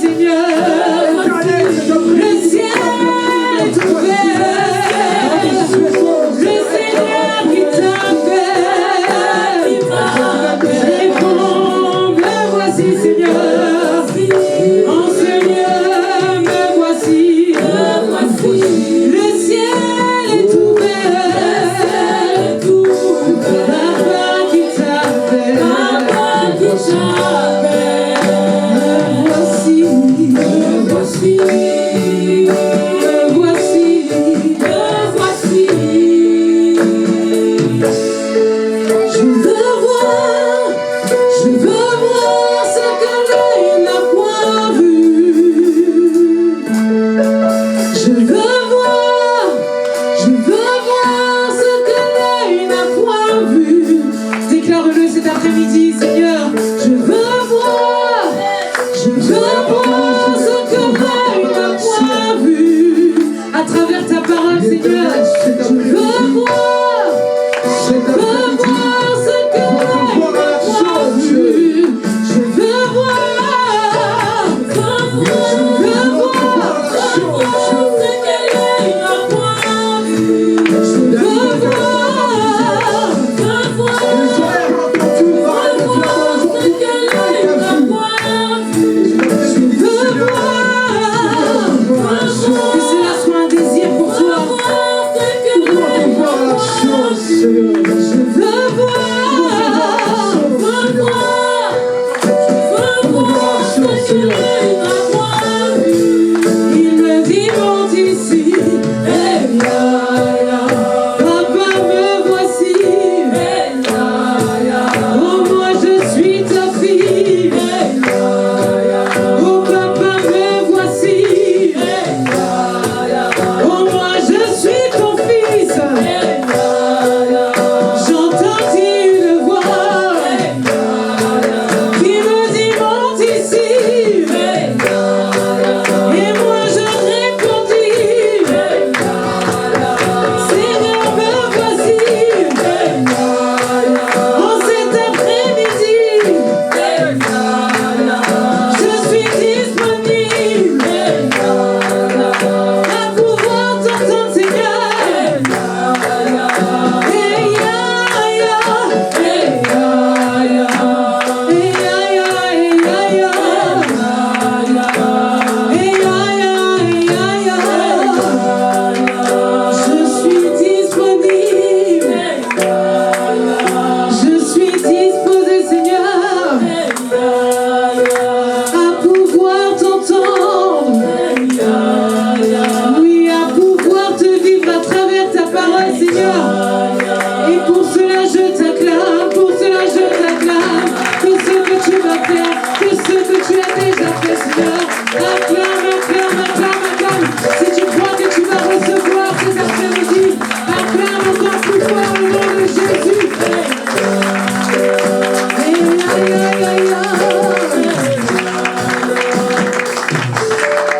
Seigneur.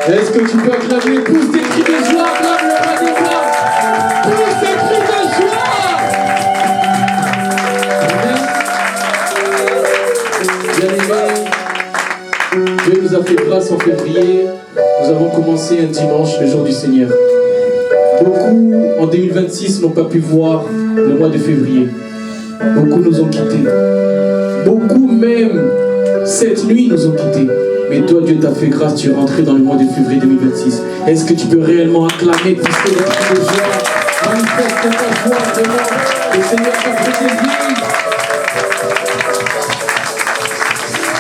Est-ce que tu peux acclamer? Pousse des cris de joie, acclame le roi des rois. Pousse des cris de joie. Bien-aimés, Dieu nous a fait grâce en février. Nous avons commencé un dimanche, le jour du Seigneur. Beaucoup en 2026 n'ont pas pu voir le mois de février. Beaucoup nous ont quittés. Beaucoup même cette nuit nous ont quittés. Mais toi, Dieu t'a fait grâce, tu es rentré dans le mois de février 2026. Est-ce que tu peux réellement acclamer, pousser les cris de joie, manifeste ta joie devant le Seigneur t'a fait tes vies.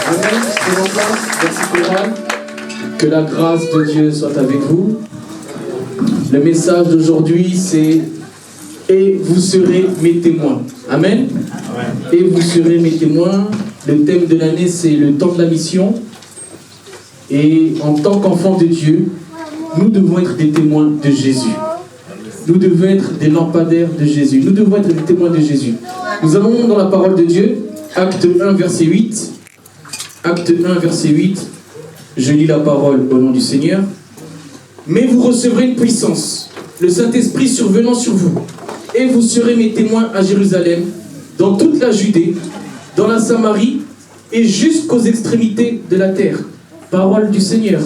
Amen. Prenons place, verset choral. Que la grâce de Dieu soit avec vous. Le message d'aujourd'hui, c'est « Et vous serez mes témoins ». Amen. Et vous serez mes témoins. Le thème de l'année, c'est le temps de la mission. Et en tant qu'enfants de Dieu, nous devons être des témoins de Jésus. Nous devons être des lampadaires de Jésus. Nous devons être des témoins de Jésus. Nous allons dans la parole de Dieu, Acte 1, verset 8. Acte 1, verset 8. Je lis la parole au nom du Seigneur. « Mais vous recevrez une puissance, le Saint-Esprit survenant sur vous, et vous serez mes témoins à Jérusalem, dans toute la Judée, dans la Samarie, et jusqu'aux extrémités de la terre. » Parole du Seigneur.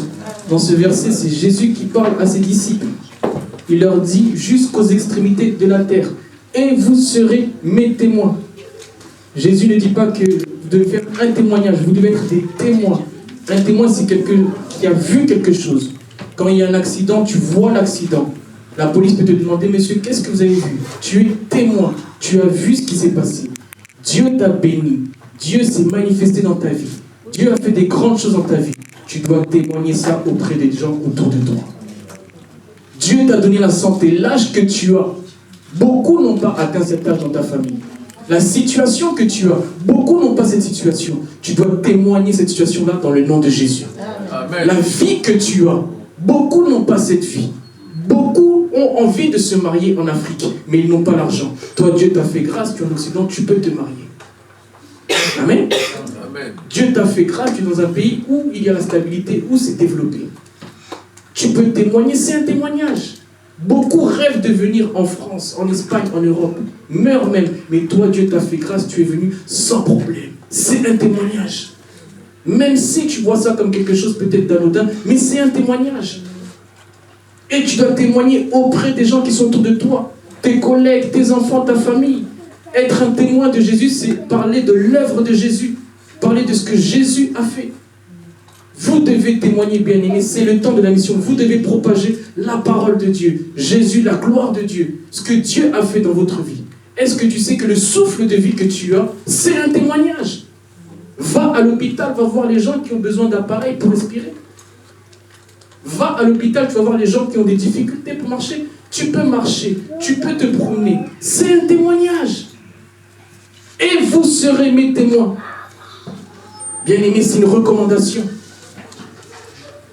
Dans ce verset, c'est Jésus qui parle à ses disciples. Il leur dit jusqu'aux extrémités de la terre. Et vous serez mes témoins. Jésus ne dit pas que vous devez faire un témoignage, vous devez être des témoins. Un témoin, c'est quelqu'un qui a vu quelque chose. Quand il y a un accident, tu vois l'accident. La police peut te demander, monsieur, qu'est-ce que vous avez vu? Tu es témoin. Tu as vu ce qui s'est passé. Dieu t'a béni. Dieu s'est manifesté dans ta vie. Dieu a fait des grandes choses dans ta vie. Tu dois témoigner ça auprès des gens autour de toi. Dieu t'a donné la santé, l'âge que tu as. Beaucoup n'ont pas atteint cet âge dans ta famille. La situation que tu as, beaucoup n'ont pas cette situation. Tu dois témoigner cette situation-là dans le nom de Jésus. Amen. La vie que tu as, beaucoup n'ont pas cette vie. Beaucoup ont envie de se marier en Afrique, mais ils n'ont pas l'argent. Toi, Dieu t'a fait grâce, tu es en Occident, tu peux te marier. Amen. Dieu t'a fait grâce, tu es dans un pays où il y a la stabilité, où c'est développé. Tu peux témoigner, c'est un témoignage. Beaucoup rêvent de venir en France, en Espagne, en Europe, meurent même. Mais toi, Dieu t'a fait grâce, tu es venu sans problème. C'est un témoignage. Même si tu vois ça comme quelque chose peut-être d'anodin, mais c'est un témoignage. Et tu dois témoigner auprès des gens qui sont autour de toi, tes collègues, tes enfants, ta famille. Être un témoin de Jésus, c'est parler de l'œuvre de Jésus. Parler de ce que Jésus a fait. Vous devez témoigner, bien-aimés, c'est le temps de la mission. Vous devez propager la parole de Dieu. Jésus, la gloire de Dieu. Ce que Dieu a fait dans votre vie. Est-ce que tu sais que le souffle de vie que tu as, c'est un témoignage? Va à l'hôpital, va voir les gens qui ont besoin d'appareils pour respirer. Va à l'hôpital, tu vas voir les gens qui ont des difficultés pour marcher. Tu peux marcher, tu peux te promener. C'est un témoignage. Et vous serez mes témoins. Bien-aimés, c'est une recommandation.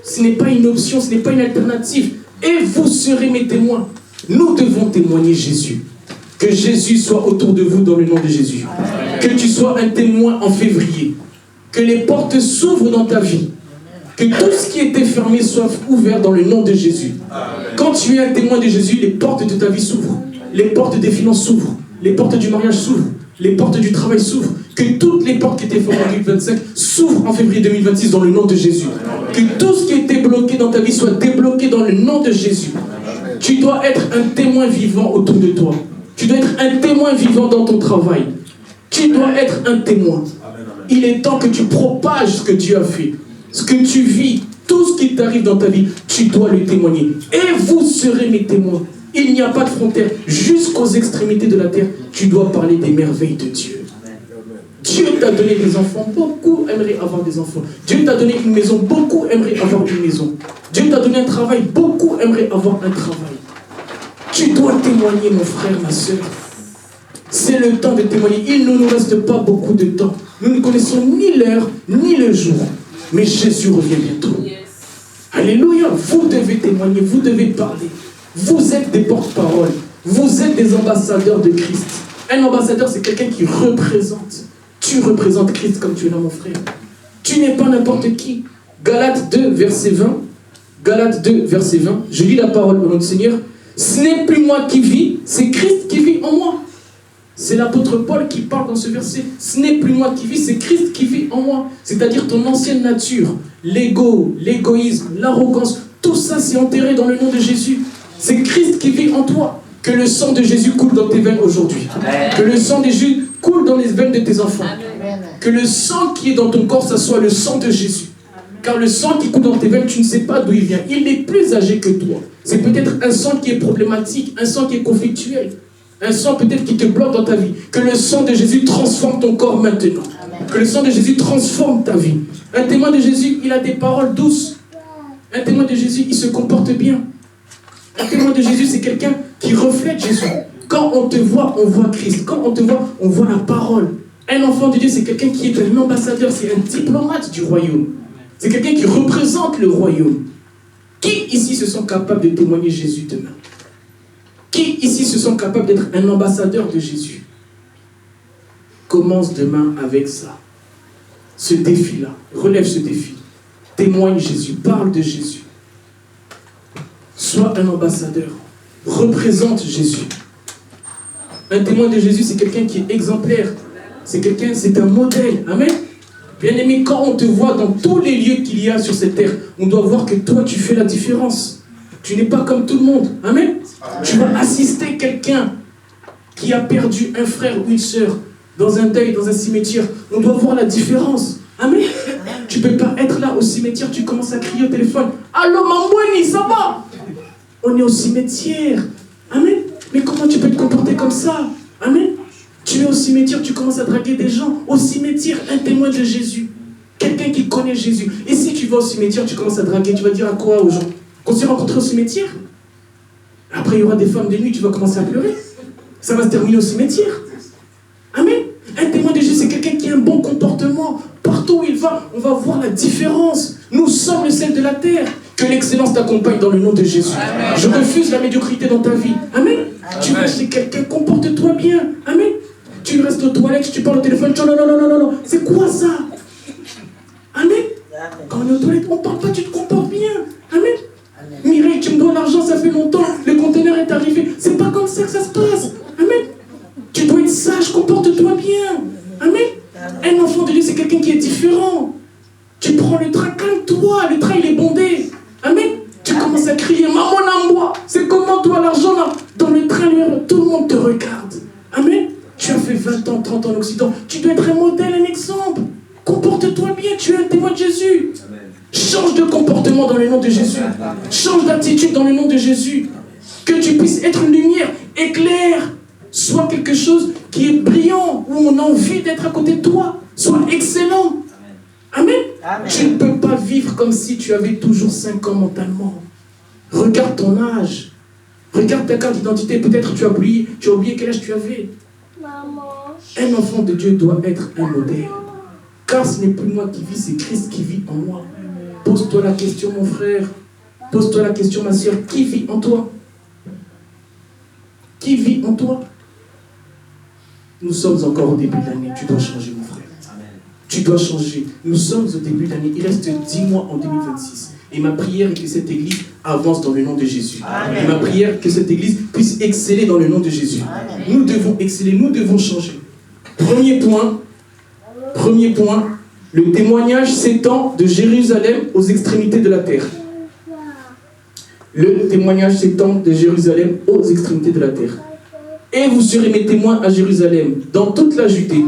Ce n'est pas une option, ce n'est pas une alternative. Et vous serez mes témoins. Nous devons témoigner Jésus. Que Jésus soit autour de vous dans le nom de Jésus. Que tu sois un témoin en février. Que les portes s'ouvrent dans ta vie. Que tout ce qui était fermé soit ouvert dans le nom de Jésus. Quand tu es un témoin de Jésus, les portes de ta vie s'ouvrent. Les portes des finances s'ouvrent. Les portes du mariage s'ouvrent. Les portes du travail s'ouvrent. Que toutes les portes qui étaient fermées en 2025 s'ouvrent en février 2026 dans le nom de Jésus. Que tout ce qui était bloqué dans ta vie soit débloqué dans le nom de Jésus. Tu dois être un témoin vivant autour de toi. Tu dois être un témoin vivant dans ton travail. Tu dois être un témoin. Il est temps que tu propages ce que Dieu a fait. Ce que tu vis, tout ce qui t'arrive dans ta vie, tu dois le témoigner. Et vous serez mes témoins. Il n'y a pas de frontières. Jusqu'aux extrémités de la terre, tu dois parler des merveilles de Dieu. Dieu t'a donné des enfants, beaucoup aimeraient avoir des enfants. Dieu t'a donné une maison, beaucoup aimeraient avoir une maison. Dieu t'a donné un travail, beaucoup aimeraient avoir un travail. Tu dois témoigner, mon frère, ma soeur. C'est le temps de témoigner. Il ne nous reste pas beaucoup de temps. Nous ne connaissons ni l'heure, ni le jour. Mais Jésus revient bientôt. Alléluia. Vous devez témoigner, vous devez parler. Vous êtes des porte-paroles. Vous êtes des ambassadeurs de Christ. Un ambassadeur, c'est quelqu'un qui représente. Tu représentes Christ comme tu es là, mon frère. Tu n'es pas n'importe qui. Galates 2, verset 20. Galates 2, verset 20. Je lis la parole de notre Seigneur. Ce n'est plus moi qui vis, c'est Christ qui vit en moi. C'est l'apôtre Paul qui parle dans ce verset. Ce n'est plus moi qui vis, c'est Christ qui vit en moi. C'est-à-dire ton ancienne nature, l'ego, l'égoïsme, l'arrogance, tout ça c'est enterré dans le nom de Jésus. C'est Christ qui vit en toi. Que le sang de Jésus coule dans tes veines aujourd'hui. Que le sang de Jésus coule dans les veines de tes enfants. Que le sang qui est dans ton corps, ça soit le sang de Jésus. Car le sang qui coule dans tes veines, tu ne sais pas d'où il vient. Il est plus âgé que toi. C'est peut-être un sang qui est problématique, un sang qui est conflictuel. Un sang peut-être qui te bloque dans ta vie. Que le sang de Jésus transforme ton corps maintenant. Que le sang de Jésus transforme ta vie. Un témoin de Jésus, il a des paroles douces. Un témoin de Jésus, il se comporte bien. Un témoin de Jésus, c'est quelqu'un qui reflète Jésus. Quand on te voit, on voit Christ. Quand on te voit, on voit la parole. Un enfant de Dieu, c'est quelqu'un qui est un ambassadeur, c'est un diplomate du royaume. C'est quelqu'un qui représente le royaume. Qui ici se sont capables de témoigner Jésus demain? Qui ici se sont capables d'être un ambassadeur de Jésus? Commence demain avec ça. Ce défi-là. Relève ce défi. Témoigne Jésus. Parle de Jésus. Sois un ambassadeur. Représente Jésus. Un témoin de Jésus, c'est quelqu'un qui est exemplaire. C'est un modèle. Amen. Bien-aimé, quand on te voit dans tous les lieux qu'il y a sur cette terre, on doit voir que toi, tu fais la différence. Tu n'es pas comme tout le monde. Amen. Tu vas assister quelqu'un qui a perdu un frère ou une sœur dans un deuil, dans un cimetière. On doit voir la différence. Amen. Tu ne peux pas être là au cimetière, tu commences à crier au téléphone. Allô, Mambouani, ça va? On est au cimetière. Amen. Mais comment tu peux te comporter comme ça? Amen. Tu es au cimetière, tu commences à draguer des gens. Au cimetière, un témoin de Jésus. Quelqu'un qui connaît Jésus. Et si tu vas au cimetière, tu commences à draguer, tu vas dire à quoi aux gens? Qu'on s'est rencontrés au cimetière? Après, il y aura des femmes de nuit, tu vas commencer à pleurer. Ça va se terminer au cimetière. Amen. Un témoin de Jésus, c'est quelqu'un qui a un bon comportement. Partout où il va, on va voir la différence. Nous sommes le sel de la terre. Que l'excellence t'accompagne dans le nom de Jésus. Amen. Je refuse la médiocrité dans ta vie. Amen. Amen. Tu vas chez quelqu'un, comporte-toi bien. Amen. Tu restes aux toilettes, tu parles au téléphone. Non. C'est quoi ça? Amen. Quand on est aux toilettes, on ne parle pas, tu te comportes bien. Amen. Mireille, tu me dois l'argent, ça fait longtemps. Le conteneur est arrivé. C'est pas comme ça que ça se passe. Amen. Tu dois être sage, comporte-toi bien. Amen. Un enfant de Dieu, c'est quelqu'un qui est différent. Tu prends le train, calme-toi. Le train, il est bondé. Amen. Tu commences à crier, maman Nambois, c'est comment toi l'argent là? Dans le train, tout le monde te regarde. Amen. Tu as fait 20 ans, 30 ans en Occident. Tu dois être un modèle, un exemple. Comporte-toi bien, tu es un témoin de Jésus. Amen. Change de comportement dans le nom de Jésus. Change d'attitude dans le nom de Jésus. Que tu puisses être une lumière, éclair. Sois quelque chose qui est brillant, où on a envie d'être à côté de toi. Sois excellent. Amen. Amen. Tu ne peux pas vivre comme si tu avais toujours 5 ans mentalement. Regarde ton âge. Regarde ta carte d'identité. Peut-être tu as oublié quel âge tu avais. Maman. Un enfant de Dieu doit être un modèle. Car ce n'est plus moi qui vis, c'est Christ qui vit en moi. Pose-toi la question, mon frère. Pose-toi la question, ma soeur. Qui vit en toi? Qui vit en toi? Nous sommes encore au début de l'année. Tu dois changer, mon frère. Tu dois changer. Nous sommes au début de l'année. Il reste 10 mois en 2026. Et ma prière est que cette église avance dans le nom de Jésus. Amen. Et ma prière est que cette église puisse exceller dans le nom de Jésus. Amen. Nous devons exceller, nous devons changer. Premier point, le témoignage s'étend de Jérusalem aux extrémités de la terre. Le témoignage s'étend de Jérusalem aux extrémités de la terre. Et vous serez mes témoins à Jérusalem, dans toute la Judée,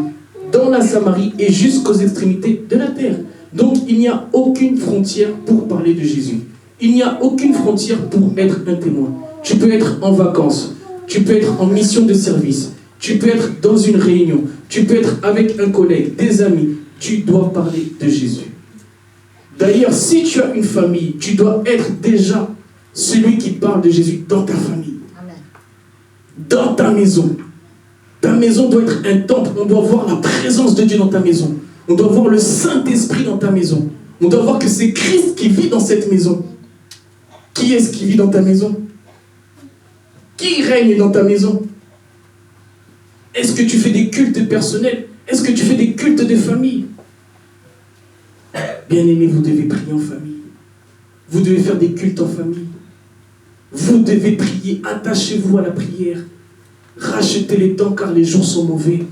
dans la Samarie et jusqu'aux extrémités de la terre. Donc il n'y a aucune frontière pour parler de Jésus. Il n'y a aucune frontière pour être un témoin. Tu peux être en vacances, tu peux être en mission de service, tu peux être dans une réunion, tu peux être avec un collègue, des amis. Tu dois parler de Jésus. D'ailleurs, si tu as une famille, tu dois être déjà celui qui parle de Jésus dans ta famille. Amen. Dans ta maison. Ta maison doit être un temple. On doit voir la présence de Dieu dans ta maison. On doit voir le Saint-Esprit dans ta maison. On doit voir que c'est Christ qui vit dans cette maison. Qui est-ce qui vit dans ta maison? Qui règne dans ta maison? Est-ce que tu fais des cultes personnels? Est-ce que tu fais des cultes de famille? Bien-aimés, vous devez prier en famille. Vous devez faire des cultes en famille. Vous devez prier. Attachez-vous à la prière. Rachetez les temps car les jours sont mauvais.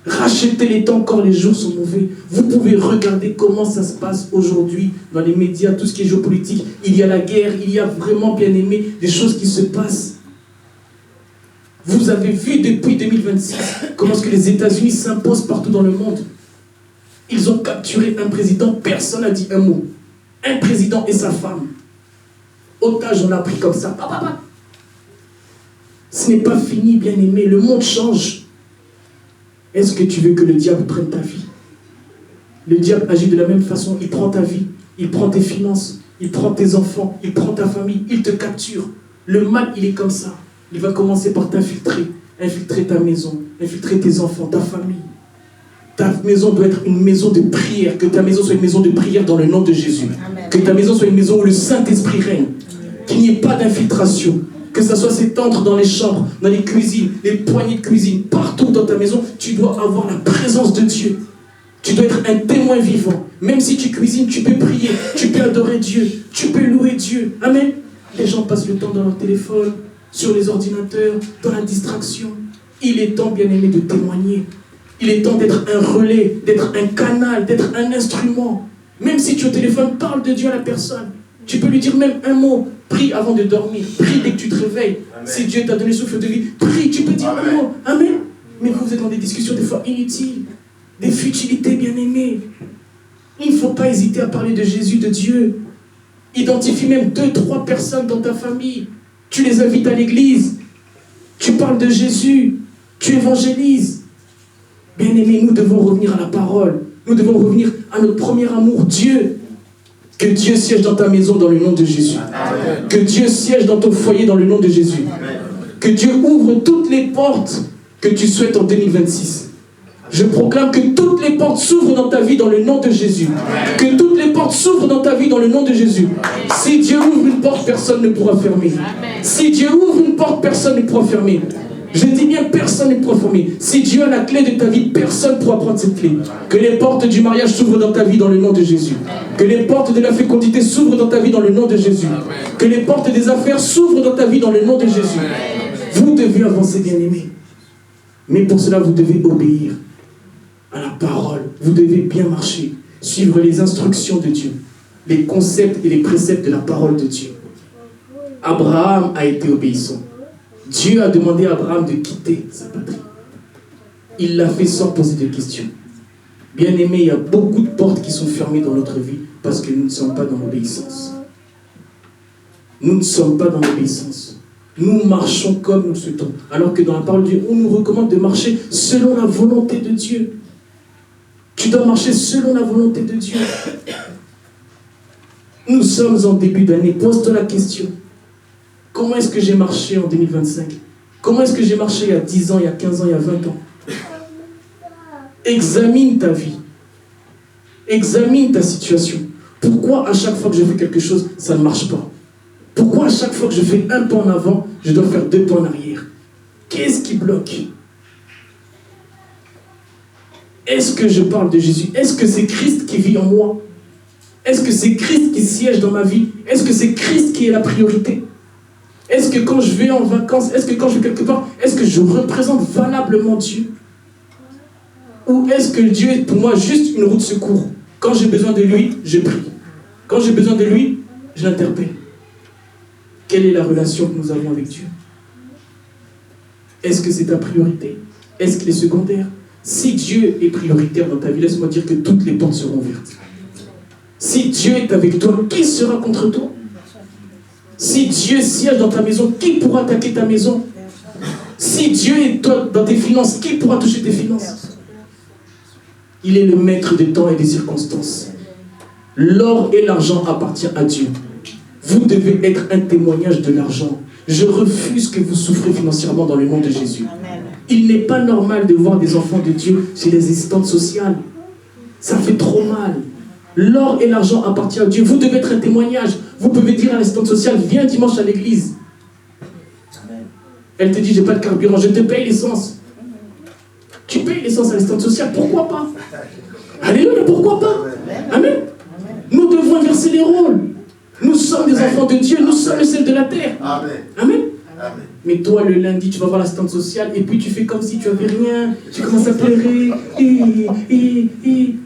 Rachetez les temps car les jours sont mauvais. Vous pouvez regarder comment ça se passe aujourd'hui dans les médias, tout ce qui est géopolitique. Il y a la guerre, il y a vraiment, bien aimé, des choses qui se passent. Vous avez vu depuis 2026 comment est-ce que les États-Unis s'imposent partout dans le monde. Ils ont capturé un président, personne n'a dit un mot. Un président et sa femme. Otage, on l'a pris comme ça. Ce n'est pas fini, bien aimé. Le monde change. Est-ce que tu veux que le diable prenne ta vie? Le diable agit de la même façon. Il prend ta vie, il prend tes finances, il prend tes enfants, il prend ta famille, il te capture. Le mal, il est comme ça. Il va commencer par t'infiltrer. Infiltrer ta maison, infiltrer tes enfants, ta famille. Ta maison doit être une maison de prière. Que ta maison soit une maison de prière dans le nom de Jésus. Amen. Que ta maison soit une maison où le Saint-Esprit règne. Qu'il n'y ait pas d'infiltration. Que ça soit s'étendre dans les chambres, dans les cuisines, les poignées de cuisine, partout dans ta maison, tu dois avoir la présence de Dieu. Tu dois être un témoin vivant. Même si tu cuisines, tu peux prier, tu peux adorer Dieu, tu peux louer Dieu. Amen. Les gens passent le temps dans leur téléphone, sur les ordinateurs, dans la distraction. Il est temps, bien aimé, de témoigner. Il est temps d'être un relais, d'être un canal, d'être un instrument. Même si tu es au téléphone, parle de Dieu à la personne. Tu peux lui dire même un mot. Prie avant de dormir. Prie dès que tu te réveilles. Amen. Si Dieu t'a donné le souffle de vie, prie, tu peux dire un mot. Amen. Mais vous êtes dans des discussions des fois inutiles. Des futilités, bien-aimées. Il ne faut pas hésiter à parler de Jésus, de Dieu. Identifie même 2-3 personnes dans ta famille. Tu les invites à l'église. Tu parles de Jésus. Tu évangélises. Bien-aimés, nous devons revenir à la parole. Nous devons revenir à notre premier amour, Dieu. Que Dieu siège dans ta maison dans le nom de Jésus. Amen. Que Dieu siège dans ton foyer dans le nom de Jésus. Amen. Que Dieu ouvre toutes les portes que tu souhaites en 2026. Je proclame que toutes les portes s'ouvrent dans ta vie dans le nom de Jésus. Amen. Que toutes les portes s'ouvrent dans ta vie dans le nom de Jésus. Amen. Si Dieu ouvre une porte, personne ne pourra fermer. Amen. Si Dieu ouvre une porte, personne ne pourra fermer. Je dis bien, personne ne pourra fermer. Si Dieu a la clé de ta vie, personne ne pourra prendre cette clé. Que les portes du mariage s'ouvrent dans ta vie dans le nom de Jésus. Que les portes de la fécondité s'ouvrent dans ta vie dans le nom de Jésus. Que les portes des affaires s'ouvrent dans ta vie dans le nom de Jésus. Vous devez avancer, bien-aimés. Mais pour cela, vous devez obéir à la parole. Vous devez bien marcher. Suivre les instructions de Dieu. Les concepts et les préceptes de la parole de Dieu. Abraham a été obéissant. Dieu a demandé à Abraham de quitter sa patrie. Il l'a fait sans poser de questions. Bien aimé, il y a beaucoup de portes qui sont fermées dans notre vie parce que nous ne sommes pas dans l'obéissance. Nous ne sommes pas dans l'obéissance. Nous marchons comme nous souhaitons. Alors que dans la parole de Dieu, on nous recommande de marcher selon la volonté de Dieu. Tu dois marcher selon la volonté de Dieu. Nous sommes en début d'année. Pose-toi la question. Comment est-ce que j'ai marché en 2025? Comment est-ce que j'ai marché il y a 10 ans, il y a 15 ans, il y a 20 ans? Examine ta vie. Examine ta situation. Pourquoi à chaque fois que je fais quelque chose, ça ne marche pas? Pourquoi à chaque fois que je fais un pas en avant, je dois faire 2 pas en arrière? Qu'est-ce qui bloque? Est-ce que je parle de Jésus? Est-ce que c'est Christ qui vit en moi? Est-ce que c'est Christ qui siège dans ma vie? Est-ce que c'est Christ qui est la priorité? Est-ce que quand je vais en vacances, est-ce que quand je vais quelque part, est-ce que je représente valablement Dieu? Ou est-ce que Dieu est pour moi juste une roue de secours? Quand j'ai besoin de lui, je prie. Quand j'ai besoin de lui, je l'interpelle. Quelle est la relation que nous avons avec Dieu? Est-ce que c'est ta priorité? Est-ce qu'il est secondaire? Si Dieu est prioritaire dans ta vie, laisse-moi dire que toutes les portes seront ouvertes. Si Dieu est avec toi, qui sera contre toi? Si Dieu siège dans ta maison, qui pourra attaquer ta maison? Si Dieu est dans tes finances, qui pourra toucher tes finances? Il est le maître des temps et des circonstances. L'or et l'argent appartiennent à Dieu. Vous devez être un témoignage de l'argent. Je refuse que vous souffrez financièrement dans le nom de Jésus. Amen. Il n'est pas normal de voir des enfants de Dieu chez les assistantes sociales. Ça fait trop mal. L'or et l'argent appartiennent à Dieu. Vous devez être un témoignage. Vous pouvez dire à l'assistante sociale, viens dimanche à l'église. Elle te dit, j'ai pas de carburant, je te paye l'essence. Tu payes l'essence à l'assistante sociale, pourquoi pas? Alléluia, pourquoi pas? Amen. Nous devons inverser les rôles. Nous sommes des enfants de Dieu, nous sommes le sel de la terre. Amen. Amen. Amen. Mais toi, le lundi, tu vas voir l'assistante sociale et puis tu fais comme si tu n'avais rien. Tu commences à pleurer.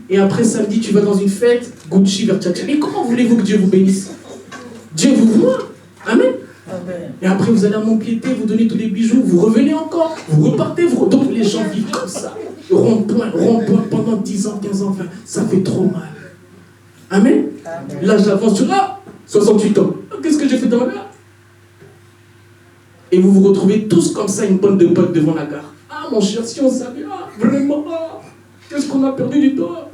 Et après, samedi, tu vas dans une fête, Gucci, Versace. Mais comment voulez-vous que Dieu vous bénisse? Dieu vous voit. Amen. Amen. Et après, vous allez à Montpiété, vous donnez tous les bijoux, vous revenez encore, vous repartez. Donc les gens vivent comme ça. Rond-point, pendant 10 ans, 15 ans, 20. Ça fait trop mal. Amen. Amen. Là, j'avance sur là. 68 ans. Qu'est-ce que j'ai fait dans ma vie? Et vous vous retrouvez tous comme ça, une bande de potes devant la gare. Ah, mon cher, si on savait, vraiment, qu'est-ce qu'on a perdu du temps?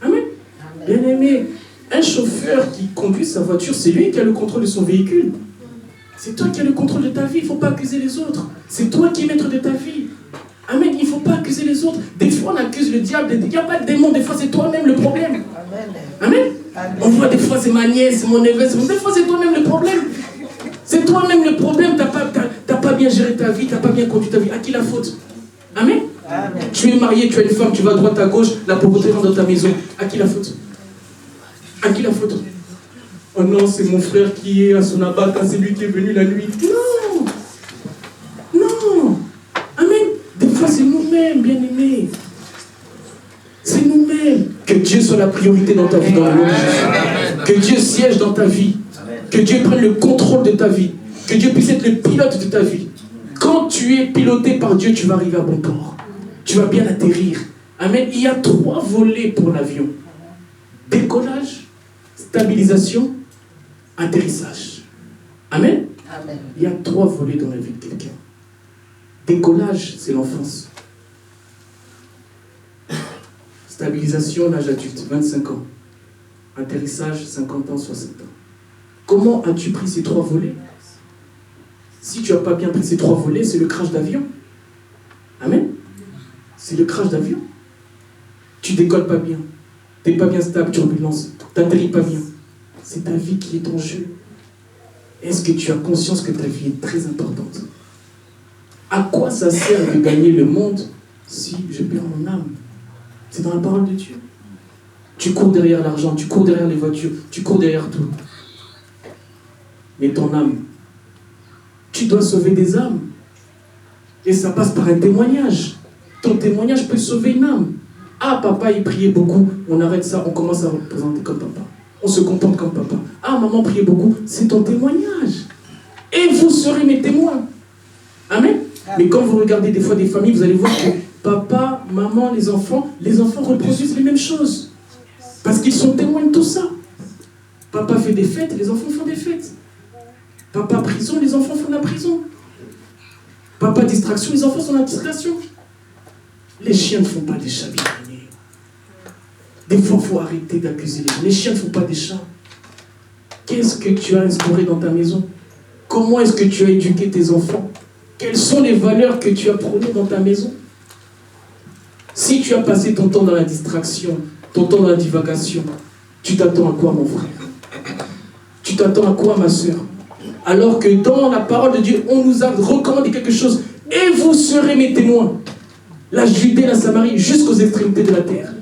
Amen. Bien aimé, un chauffeur qui conduit sa voiture, c'est lui qui a le contrôle de son véhicule. C'est toi qui as le contrôle de ta vie, il ne faut pas accuser les autres. C'est toi qui es maître de ta vie. Amen, il ne faut pas accuser les autres. Des fois, on accuse le diable. Il n'y a pas de démon, des fois, c'est toi-même le problème. Amen. Amen. On voit des fois, c'est ma nièce, c'est mon neveu. Des fois, c'est toi-même le problème. C'est toi-même le problème. Tu n'as pas bien géré ta vie, tu n'as pas bien conduit ta vie. À qui la faute? Amen. Amen. Tu es marié, tu as une femme, tu vas à droite, à gauche, la pauvreté rentre dans ta maison. À qui la faute? À qui la faute? Oh non, c'est mon frère qui est à son abat, c'est lui qui est venu la nuit. Non. Non. Amen. Des fois, c'est nous-mêmes, bien-aimés. C'est nous-mêmes. Que Dieu soit la priorité dans ta vie, dans le nom de Jésus. Que Dieu siège dans ta vie. Que Dieu prenne le contrôle de ta vie. Que Dieu puisse être le pilote de ta vie. Quand tu es piloté par Dieu, tu vas arriver à bon port. Tu vas bien atterrir. Amen. Il y a 3 volets pour l'avion. Décollage, stabilisation, atterrissage. Amen. Amen. Il y a 3 volets dans la vie de quelqu'un. Décollage, c'est l'enfance. Stabilisation, l'âge adulte, 25 ans. Atterrissage, 50 ans, 60 ans. Comment as-tu pris ces 3 volets? Si tu n'as pas bien pris ces 3 volets, c'est le crash d'avion. Amen. C'est le crash d'avion. Tu décolles pas bien. Tu n'es pas bien stable, turbulence. Tu n'atterris pas bien. C'est ta vie qui est en jeu. Est-ce que tu as conscience que ta vie est très importante? À quoi ça sert de gagner le monde si je perds mon âme? C'est dans la parole de Dieu. Tu cours derrière l'argent, tu cours derrière les voitures, tu cours derrière tout. Mais ton âme, tu dois sauver des âmes. Et ça passe par un témoignage. Ton témoignage peut sauver une âme. Ah, papa, il priait beaucoup. On arrête ça, on commence à représenter comme papa. On se comporte comme papa. Ah, maman priait beaucoup. C'est ton témoignage. Et vous serez mes témoins. Amen. Mais quand vous regardez des fois des familles, vous allez voir que papa, maman, les enfants reproduisent les mêmes choses. Parce qu'ils sont témoins de tout ça. Papa fait des fêtes, les enfants font des fêtes. Papa prison, les enfants font la prison. Papa distraction, les enfants sont la distraction. Les chiens ne font pas des chats, bien aimés. Des fois, il faut arrêter d'accuser les gens. Les chiens ne font pas des chats. Qu'est-ce que tu as instauré dans ta maison? Comment est-ce que tu as éduqué tes enfants? Quelles sont les valeurs que tu as prônées dans ta maison? Si tu as passé ton temps dans la distraction, ton temps dans la divagation, tu t'attends à quoi, mon frère? Tu t'attends à quoi, ma soeur? Alors que dans la parole de Dieu, on nous a recommandé quelque chose. Et vous serez mes témoins. La Judée, la Samarie, jusqu'aux extrémités de la terre.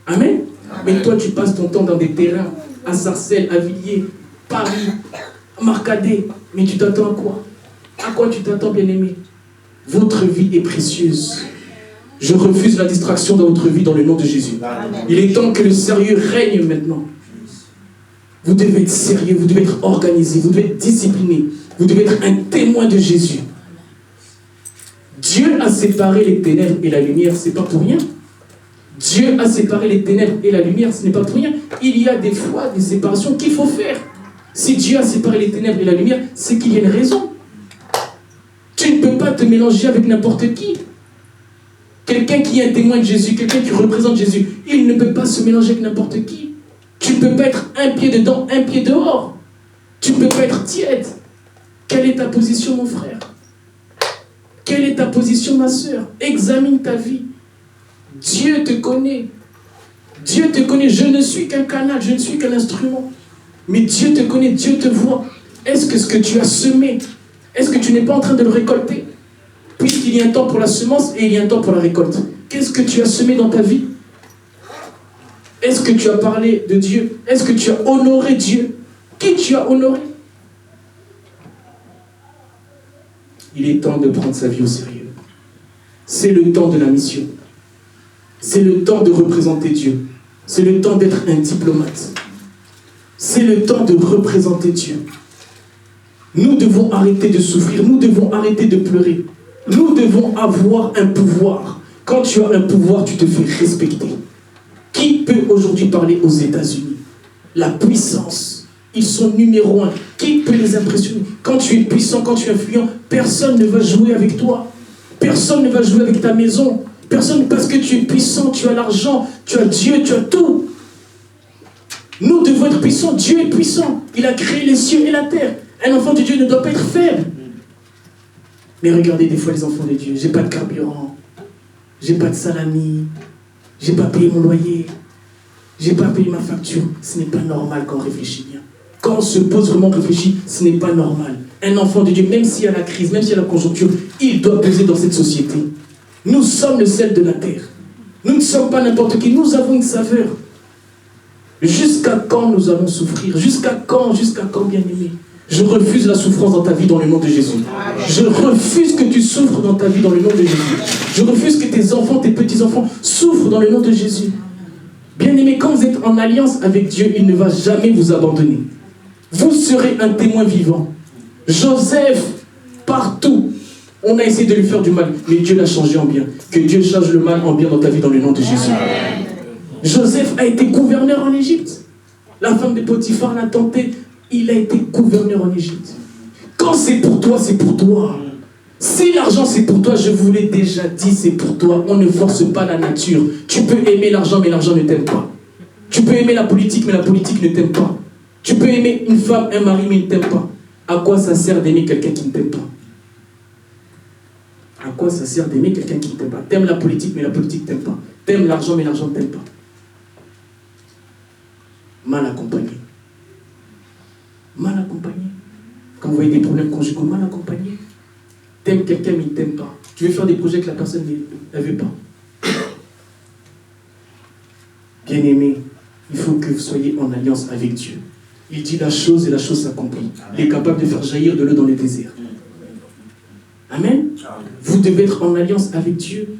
Amen. Mais toi, tu passes ton temps dans des terrains, à Sarcelles, à Villiers, Paris, Marcadet. Mais tu t'attends à quoi? À quoi tu t'attends, bien-aimé? Votre vie est précieuse. Je refuse la distraction dans votre vie dans le nom de Jésus. Il est temps que le sérieux règne maintenant. Vous devez être sérieux, vous devez être organisé, vous devez être discipliné. Vous devez être un témoin de Jésus. Dieu a séparé les ténèbres et la lumière, ce n'est pas pour rien. Dieu a séparé les ténèbres et la lumière, ce n'est pas pour rien. Il y a des fois des séparations qu'il faut faire. Si Dieu a séparé les ténèbres et la lumière, c'est qu'il y a une raison. Tu ne peux pas te mélanger avec n'importe qui. Quelqu'un qui est un témoin de Jésus, quelqu'un qui représente Jésus, il ne peut pas se mélanger avec n'importe qui. Tu ne peux pas être un pied dedans, un pied dehors. Tu ne peux pas être tiède. Quelle est ta position, mon frère? Quelle est ta position, ma soeur? Examine ta vie. Dieu te connaît. Dieu te connaît. Je ne suis qu'un canal, je ne suis qu'un instrument. Mais Dieu te connaît, Dieu te voit. Est-ce que ce que tu as semé, est-ce que tu n'es pas en train de le récolter? Puisqu'il y a un temps pour la semence et il y a un temps pour la récolte. Qu'est-ce que tu as semé dans ta vie? Est-ce que tu as parlé de Dieu? Est-ce que tu as honoré Dieu? Qui tu as honoré? Il est temps de prendre sa vie au sérieux. C'est le temps de la mission. C'est le temps de représenter Dieu. C'est le temps d'être un diplomate. C'est le temps de représenter Dieu. Nous devons arrêter de souffrir. Nous devons arrêter de pleurer. Nous devons avoir un pouvoir. Quand tu as un pouvoir, tu te fais respecter. Qui peut aujourd'hui parler aux États-Unis? La puissance. Ils sont numéro 1. Qui peut les impressionner? Quand tu es puissant, quand tu es influent, personne ne va jouer avec toi. Personne ne va jouer avec ta maison. Personne, parce que tu es puissant, tu as l'argent, tu as Dieu, tu as tout. Nous devons être puissants. Dieu est puissant. Il a créé les cieux et la terre. Un enfant de Dieu ne doit pas être faible. Mais regardez des fois les enfants de Dieu. J'ai pas de carburant. J'ai pas de salami. J'ai pas payé mon loyer. J'ai pas payé ma facture. Ce n'est pas normal quand on réfléchit bien. Quand on se pose vraiment, on réfléchit, ce n'est pas normal. Un enfant de Dieu, même s'il y a la crise, même s'il y a la conjoncture, il doit peser dans cette société. Nous sommes le sel de la terre. Nous ne sommes pas n'importe qui. Nous avons une saveur. Jusqu'à quand nous allons souffrir? Jusqu'à quand, bien-aimé? Je refuse la souffrance dans ta vie dans le nom de Jésus. Je refuse que tu souffres dans ta vie dans le nom de Jésus. Je refuse que tes enfants, tes petits-enfants souffrent dans le nom de Jésus. Bien-aimé, quand vous êtes en alliance avec Dieu, il ne va jamais vous abandonner. Vous serez un témoin vivant. Joseph, partout, on a essayé de lui faire du mal, mais Dieu l'a changé en bien. Que Dieu change le mal en bien dans ta vie dans le nom de Jésus. Joseph a été gouverneur en Égypte. La femme de Potiphar l'a tenté. Il a été gouverneur en Égypte. Quand c'est pour toi, c'est pour toi. Si l'argent c'est pour toi, je vous l'ai déjà dit, c'est pour toi. On ne force pas la nature. Tu peux aimer l'argent, mais l'argent ne t'aime pas. Tu peux aimer la politique, mais la politique ne t'aime pas. Tu peux aimer une femme, un mari, mais il ne t'aime pas. À quoi ça sert d'aimer quelqu'un qui ne t'aime pas? À quoi ça sert d'aimer quelqu'un qui ne t'aime pas? T'aimes la politique, mais la politique ne t'aime pas. T'aimes l'argent, mais l'argent ne t'aime pas. Mal accompagné. Mal accompagné. Quand vous voyez des problèmes conjugaux, mal accompagnés. T'aimes quelqu'un, mais il ne t'aime pas. Tu veux faire des projets que la personne ne veut pas. Bien-aimé, il faut que vous soyez en alliance avec Dieu. Il dit la chose et la chose s'accomplit. Il est capable de faire jaillir de l'eau dans le désert. Amen. Vous devez être en alliance avec Dieu.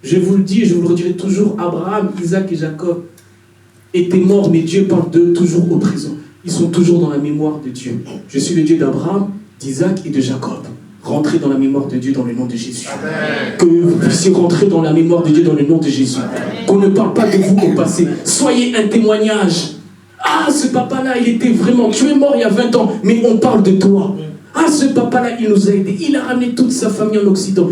Je vous le dis et je vous le redirai toujours. Abraham, Isaac et Jacob étaient morts, mais Dieu parle d'eux toujours au présent. Ils sont toujours dans la mémoire de Dieu. Je suis le Dieu d'Abraham, d'Isaac et de Jacob. Rentrez dans la mémoire de Dieu dans le nom de Jésus. Amen. Que vous puissiez rentrer dans la mémoire de Dieu dans le nom de Jésus. Amen. Qu'on ne parle pas de vous au passé. Soyez un témoignage. Ah, ce papa-là, il était vraiment... Tu es mort il y a 20 ans, mais on parle de toi. Ah, ce papa-là, il nous a aidés. Il a ramené toute sa famille en Occident.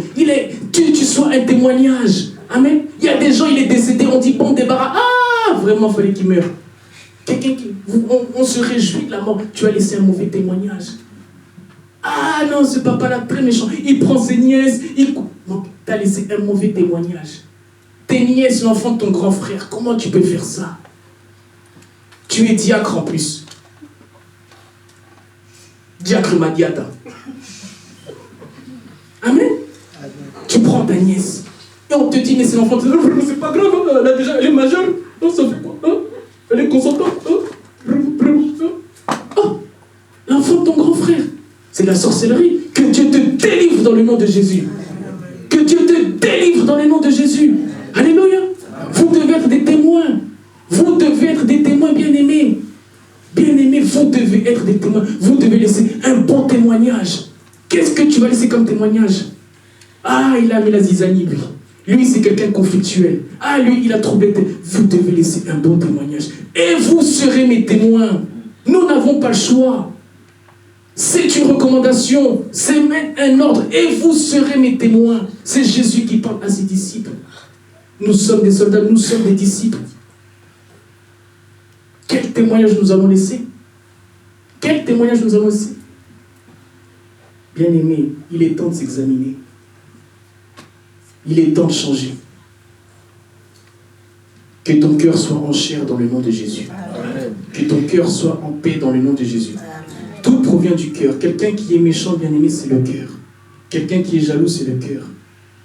Tu sois un témoignage. Amen. Il y a des gens, il est décédé, on dit bon débarras. Ah, vraiment, il fallait qu'il meure. On se réjouit de la mort. Tu as laissé un mauvais témoignage. Ah non, ce papa-là, très méchant. Il prend ses nièces. Tu as laissé un mauvais témoignage. Tes nièces, l'enfant de ton grand frère, comment tu peux faire ça? Tu es diacre en plus. Diacre Madiata. Amen. Tu prends ta nièce. Et on te dit, mais c'est l'enfant. C'est pas grave, elle est majeure. Non, ça fait quoi, hein? Elle est consentante. Oh, l'enfant de ton grand frère. C'est de la sorcellerie. Que Dieu te délivre dans le nom de Jésus. Que Dieu te délivre dans le nom de Jésus. Alléluia. Vous devez être des témoins. Vous devez être des témoins bien-aimés. Bien-aimés, vous devez être des témoins. Vous devez laisser un bon témoignage. Qu'est-ce que tu vas laisser comme témoignage? Ah, il a mis la zizanie, lui. Lui, c'est quelqu'un de conflictuel. Ah, lui, il a troublé. Vous devez laisser un bon témoignage. Et vous serez mes témoins. Nous n'avons pas le choix. C'est une recommandation. C'est mettre un ordre. Et vous serez mes témoins. C'est Jésus qui parle à ses disciples. Nous sommes des soldats, nous sommes des disciples. Quel témoignage nous allons laisser? Quel témoignage nous allons laisser? Bien-aimé, il est temps de s'examiner. Il est temps de changer. Que ton cœur soit en chair dans le nom de Jésus. Que ton cœur soit en paix dans le nom de Jésus. Tout provient du cœur. Quelqu'un qui est méchant, bien-aimé, c'est le cœur. Quelqu'un qui est jaloux, c'est le cœur.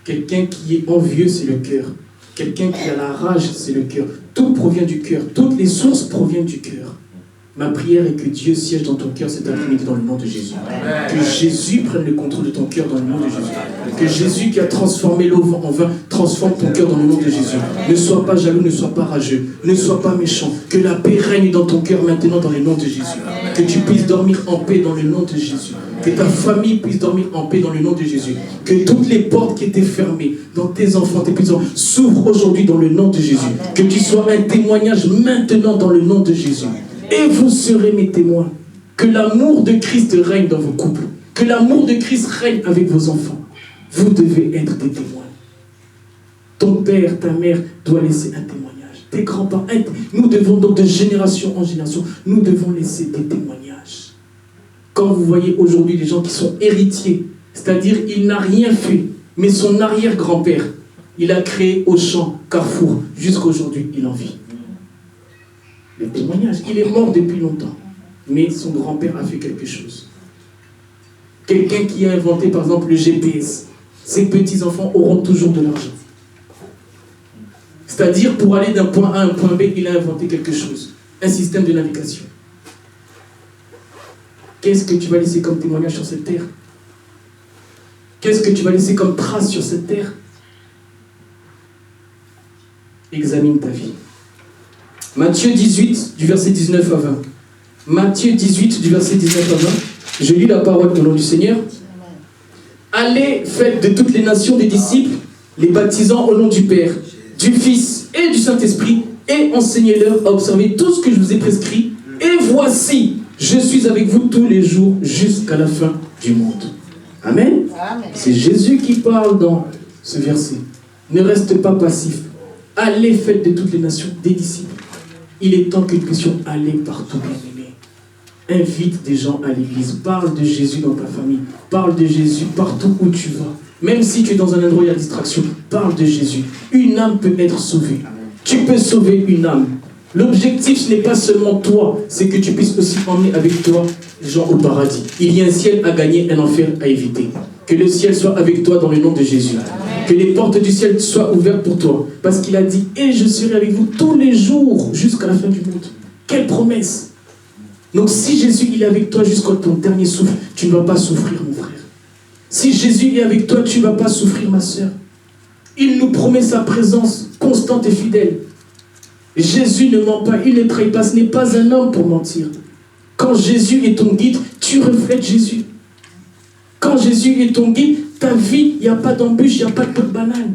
Quelqu'un qui est envieux, c'est le cœur. Quelqu'un qui a la rage, c'est le cœur. Tout provient du cœur. Toutes les sources proviennent du cœur. Ma prière est que Dieu siège dans ton cœur cet après-midi dans le nom de Jésus. Que Jésus prenne le contrôle de ton cœur dans le nom de Jésus. Que Jésus qui a transformé l'eau en vin transforme ton cœur dans le nom de Jésus. Ne sois pas jaloux, ne sois pas rageux, ne sois pas méchant. Que la paix règne dans ton cœur maintenant dans le nom de Jésus. Que tu puisses dormir en paix dans le nom de Jésus. Que ta famille puisse dormir en paix dans le nom de Jésus. Que toutes les portes qui étaient fermées dans tes enfants, tes petits-enfants, s'ouvrent aujourd'hui dans le nom de Jésus. Que tu sois un témoignage maintenant dans le nom de Jésus. Et vous serez mes témoins. Que l'amour de Christ règne dans vos couples. Que l'amour de Christ règne avec vos enfants. Vous devez être des témoins. Ton père, ta mère doit laisser un témoignage. Tes grands-parents, nous devons donc de génération en génération, nous devons laisser des témoignages. Quand vous voyez aujourd'hui des gens qui sont héritiers, c'est-à-dire il n'a rien fait, mais son arrière-grand-père, il a créé Auchan, Carrefour, jusqu'à aujourd'hui, il en vit. Le témoignage, il est mort depuis longtemps, mais son grand-père a fait quelque chose. Quelqu'un qui a inventé par exemple le GPS, ses petits-enfants auront toujours de l'argent. C'est-à-dire pour aller d'un point A à un point B, il a inventé quelque chose, un système de navigation. Qu'est-ce que tu vas laisser comme témoignage sur cette terre? Qu'est-ce que tu vas laisser comme trace sur cette terre? Examine ta vie. Matthieu 18, du verset 19 à 20. Matthieu 18, du verset 19 à 20. Je lis la parole au nom du Seigneur. Allez, faites de toutes les nations des disciples, les baptisant au nom du Père, du Fils et du Saint-Esprit, et enseignez-leur à observer tout ce que je vous ai prescrit. Et voici, je suis avec vous tous les jours jusqu'à la fin du monde. Amen. C'est Jésus qui parle dans ce verset. Ne reste pas passif. Allez, faites de toutes les nations des disciples. Il est temps que nous puissions aller partout, bien-aimés. Invite des gens à l'église. Parle de Jésus dans ta famille. Parle de Jésus partout où tu vas. Même si tu es dans un endroit où il y a distraction, parle de Jésus. Une âme peut être sauvée. Tu peux sauver une âme. L'objectif, ce n'est pas seulement toi, c'est que tu puisses aussi emmener avec toi les gens au paradis. Il y a un ciel à gagner, un enfer à éviter. Que le ciel soit avec toi dans le nom de Jésus. Que les portes du ciel soient ouvertes pour toi. Parce qu'il a dit, et je serai avec vous tous les jours jusqu'à la fin du monde. Quelle promesse! Donc si Jésus il est avec toi jusqu'à ton dernier souffle, tu ne vas pas souffrir, mon frère. Si Jésus est avec toi, tu ne vas pas souffrir, ma soeur. Il nous promet sa présence constante et fidèle. Jésus ne ment pas, il ne trahit pas, ce n'est pas un homme pour mentir. Quand Jésus est ton guide, tu reflètes Jésus. Quand Jésus est ton guide, ta vie, il n'y a pas d'embûche, il n'y a pas de peau de banane.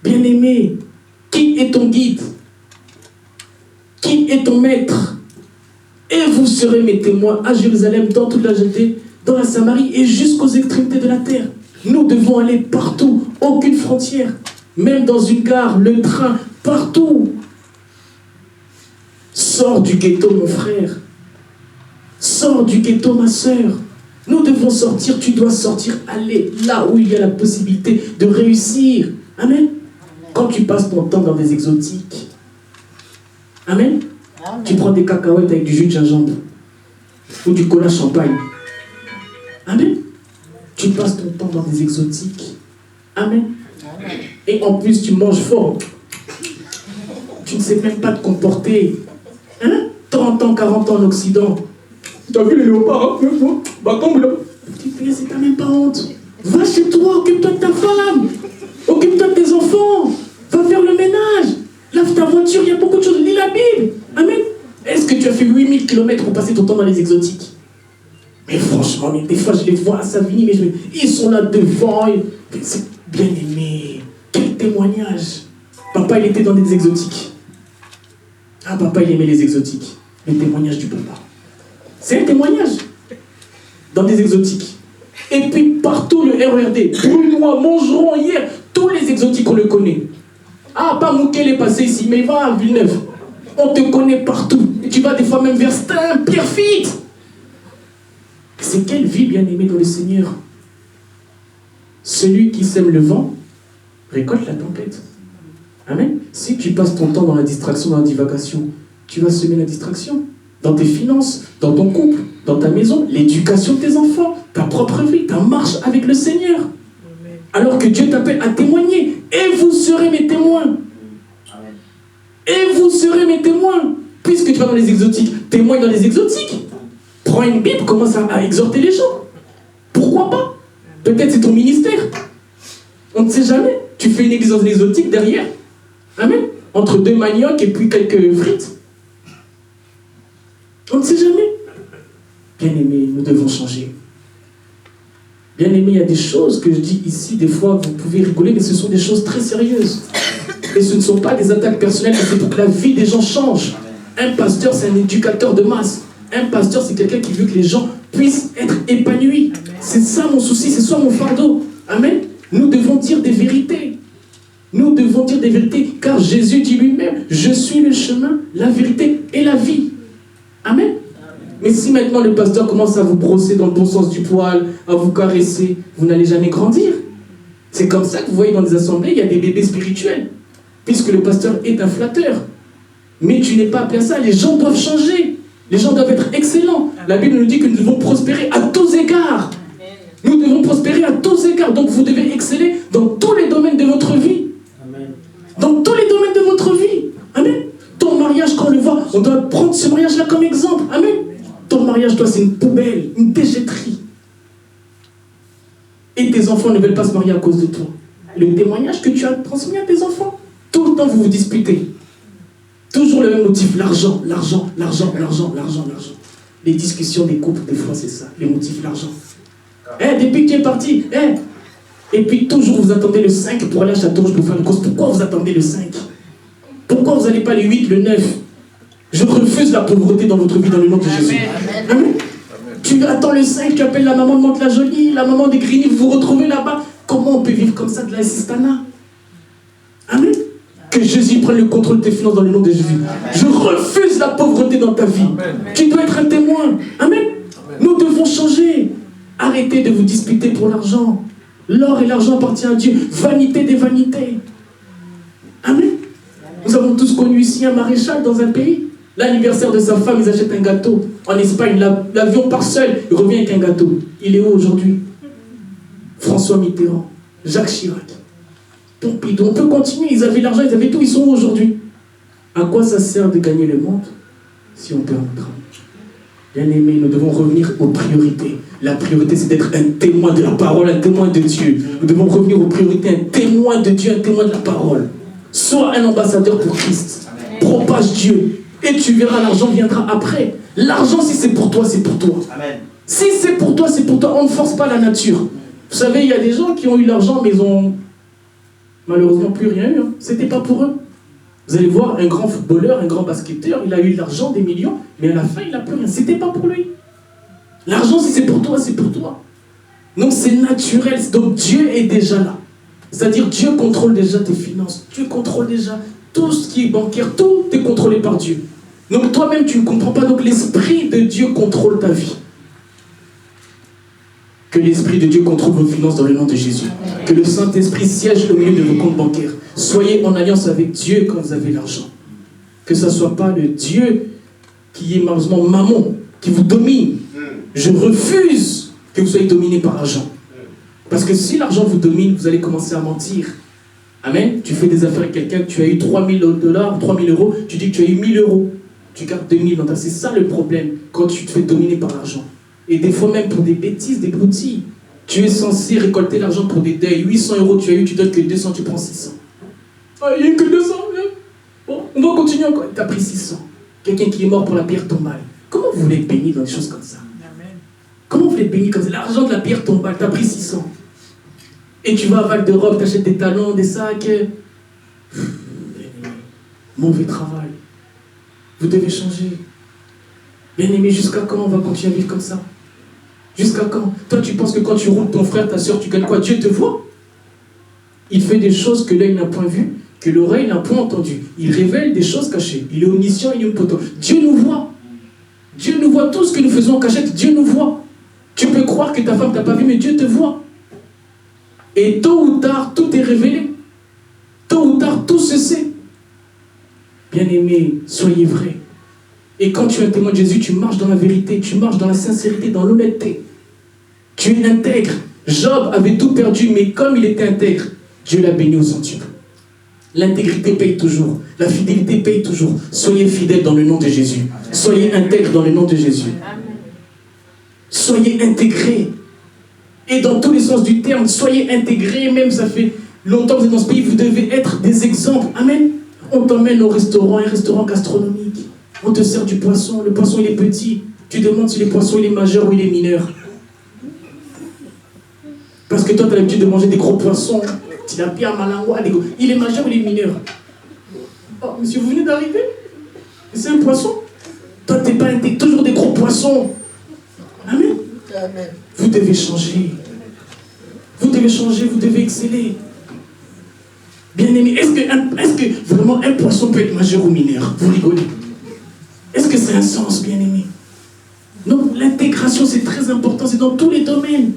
Bien-aimé, qui est ton guide? Qui est ton maître? Et vous serez mes témoins à Jérusalem, dans toute la Judée, dans la Samarie et jusqu'aux extrémités de la terre. Nous devons aller partout, aucune frontière. Même dans une gare, le train, partout. Sors du ghetto, mon frère. Sors du ghetto, ma sœur. Nous devons sortir, tu dois sortir, aller là où il y a la possibilité de réussir. Amen. Quand tu passes ton temps dans des exotiques, amen, amen. Tu prends des cacahuètes avec du jus de gingembre ou du cola champagne. Amen. Tu passes ton temps dans des exotiques. Amen. Amen. Et en plus, tu manges fort. Tu ne sais même pas te comporter. Hein? 30 ans, 40 ans en Occident. Tu as vu les léopards, hein? Bah, comme là. Tu te dis, c'est t'as même pas honte. Va chez toi, occupe-toi de ta femme. Occupe-toi de tes enfants. Va faire le ménage. Lave ta voiture, il y a beaucoup de choses. Lis la Bible. Amen. Est-ce que tu as fait 8000 km pour passer ton temps dans les exotiques? Mais franchement, des fois, je les vois à Savigny, mais ils sont là devant. C'est bien aimé. Quel témoignage. Papa, il était dans des exotiques. Ah, papa, il aimait les exotiques. Le témoignage du papa. C'est un témoignage. Dans des exotiques. Et puis, partout, le RERD. Brunois, Montgeron, hier. Tous les exotiques, on le connaît. Ah, pas Moukel est passé ici, mais va à Villeneuve. On te connaît partout. Et tu vas des fois même vers Stein, Pierrefitte. C'est quelle vie bien-aimée dans le Seigneur. Celui qui sème le vent récolte la tempête. Amen. Si tu passes ton temps dans la distraction, dans la divagation, tu vas semer la distraction. Dans tes finances, dans ton couple, dans ta maison, l'éducation de tes enfants, ta propre vie, ta marche avec le Seigneur. Amen. Alors que Dieu t'appelle à témoigner. Et vous serez mes témoins. Amen. Et vous serez mes témoins. Puisque tu vas dans les exotiques, témoigne dans les exotiques. Prends une Bible, commence à exhorter les gens. Pourquoi pas? Peut-être c'est ton ministère. On ne sait jamais. Tu fais une église dans l'exotique derrière. Amen. Entre 2 maniocs et puis quelques frites. On ne sait jamais. Bien-aimés, nous devons changer. Bien-aimés, il y a des choses que je dis ici, des fois vous pouvez rigoler, mais ce sont des choses très sérieuses. Et ce ne sont pas des attaques personnelles, mais c'est pour que la vie des gens change. Un pasteur, c'est un éducateur de masse. Un pasteur, c'est quelqu'un qui veut que les gens puissent être épanouis. C'est ça mon souci, c'est ça mon fardeau. Amen. Nous devons dire des vérités. Nous devons dire des vérités, car Jésus dit lui-même, je suis le chemin, la vérité et la vie. Amen. Mais si maintenant le pasteur commence à vous brosser dans le bon sens du poil, à vous caresser, vous n'allez jamais grandir. C'est comme ça que vous voyez dans des assemblées, il y a des bébés spirituels. Puisque le pasteur est un flatteur. Mais tu n'es pas appelé à ça, les gens doivent changer. Les gens doivent être excellents. La Bible nous dit que nous devons prospérer à tous égards. Nous devons prospérer à tous égards. Donc vous devez exceller dans tous les domaines de votre vie. Amen. Dans tous les domaines de votre vie. Amen. Ton mariage, quand on le voit, on doit prendre ce mariage-là comme exemple. Amen. Ton mariage, toi, c'est une poubelle, une déchetterie. Et tes enfants ne veulent pas se marier à cause de toi. Le témoignage que tu as transmis à tes enfants, tout le temps vous vous disputez. Toujours le même motif, l'argent, l'argent, l'argent, l'argent, l'argent, l'argent. Les discussions des couples, des fois, c'est ça, les motifs, l'argent. Depuis que tu es parti, et puis toujours vous attendez le 5 pour aller à Châteaurouge pour faire une course. Pourquoi vous attendez le 5? Pourquoi vous n'allez pas le 8, le 9? Je refuse la pauvreté dans votre vie dans le nom de Jésus. Amen. Amen. Tu attends le 5, tu appelles la maman de Mantes-la-Jolie, la maman des Grigny, vous vous retrouvez là-bas. Comment on peut vivre comme ça de l'assistana? Amen. Que Jésus prenne le contrôle de tes finances dans le nom de Jésus. Amen. Je refuse la pauvreté dans ta vie. Amen. Tu dois être un témoin. Amen. Amen. Nous devons changer. Arrêtez de vous disputer pour l'argent. L'or et l'argent appartiennent à Dieu. Vanité des vanités. Amen. Nous avons tous connu ici un maréchal dans un pays. L'anniversaire de sa femme, ils achètent un gâteau. En Espagne, l'avion part seul, il revient avec un gâteau. Il est où aujourd'hui? François Mitterrand, Jacques Chirac, Pompidou. On peut continuer, ils avaient l'argent, ils avaient tout, ils sont où aujourd'hui? À quoi ça sert de gagner le monde si on perd notre âme? Bien-aimés, nous devons revenir aux priorités. La priorité, c'est d'être un témoin de la parole, un témoin de Dieu. Nous devons revenir aux priorités, un témoin de Dieu, un témoin de la parole. Sois un ambassadeur pour Christ. Propage Dieu. Et tu verras, l'argent viendra après. L'argent, si c'est pour toi, c'est pour toi. Amen. Si c'est pour toi, c'est pour toi. On ne force pas la nature. Vous savez, il y a des gens qui ont eu l'argent, mais ils ont malheureusement plus rien eu. C'était pas pour eux. Vous allez voir un grand footballeur, un grand basketteur, il a eu de l'argent, des millions, mais à la fin, il n'a plus rien. C'était pas pour lui. L'argent, si c'est pour toi, c'est pour toi. Donc c'est naturel. Donc Dieu est déjà là. C'est-à-dire Dieu contrôle déjà tes finances. Dieu contrôle déjà tout ce qui est bancaire. Tout est contrôlé par Dieu. Donc toi-même, tu ne comprends pas. Donc l'Esprit de Dieu contrôle ta vie. Que l'Esprit de Dieu contrôle vos finances dans le nom de Jésus. Que le Saint-Esprit siège au milieu de vos comptes bancaires. Soyez en alliance avec Dieu quand vous avez l'argent. Que ce ne soit pas le Dieu qui est malheureusement mammon, qui vous domine. Je refuse que vous soyez dominé par l'argent. Parce que si l'argent vous domine, vous allez commencer à mentir. Amen. Tu fais des affaires avec quelqu'un, tu as eu 3 000 $, 3 000 €, tu dis que tu as eu 1 000 €. Tu gardes 2 000 dans ta... C'est ça le problème quand tu te fais dominer par l'argent. Et des fois même pour des bêtises, des broutilles. Tu es censé récolter l'argent pour des deuils. 800 € tu as eu, tu donnes que 200, tu prends 600. Ah, il n'y a que 200. Bon, on va continuer encore. Tu as pris 600. Quelqu'un qui est mort pour la pierre tombale. Comment vous voulez être béni dans des choses comme ça? Comment vous voulez être béni comme ça? L'argent de la pierre tombale, tu as pris 600. Et tu vas à Val d'Europe, tu achètes des talons, des sacs. Mauvais travail. Vous devez changer. Bien aimé, jusqu'à quand on va continuer à vivre comme ça? Jusqu'à quand? Toi, tu penses que quand tu roules ton frère, ta soeur, tu gagnes quoi? Dieu te voit. Il fait des choses que l'œil n'a point vues, que l'oreille n'a point entendues. Il révèle des choses cachées. Il est omniscient, il est omnipotent. Dieu nous voit. Dieu nous voit. Tout ce que nous faisons en cachette, Dieu nous voit. Tu peux croire que ta femme t'a pas vu, mais Dieu te voit. Et tôt ou tard, tout est révélé. Tôt ou tard, tout se sait. Bien-aimés, soyez vrais. Et quand tu es un témoin de Jésus, tu marches dans la vérité, tu marches dans la sincérité, dans l'honnêteté. Tu es intègre. Job avait tout perdu, mais comme il était intègre, Dieu l'a béni au centuple. L'intégrité paye toujours. La fidélité paye toujours. Soyez fidèles dans le nom de Jésus. Soyez intègres dans le nom de Jésus. Soyez intégrés. Et dans tous les sens du terme, soyez intégrés. Même ça fait longtemps que vous êtes dans ce pays, vous devez être des exemples. Amen. On t'emmène au restaurant, un restaurant gastronomique. On te sert du poisson. Le poisson, il est petit. Tu demandes si le poisson, il est majeur ou il est mineur. Parce que toi, tu as l'habitude de manger des gros poissons. Tilapia, malangua, il est majeur ou il est mineur? Oh, monsieur, vous venez d'arriver? C'est un poisson. Toi, tu n'es pas intégré. Toujours des gros poissons. Amen. Amen. Vous devez changer. Vous devez changer, vous devez exceller. Bien-aimé, est-ce que vraiment un poisson peut être majeur ou mineur? Vous rigolez? Est-ce que c'est un sens, bien-aimé? Non, l'intégration, c'est très important, c'est dans tous les domaines.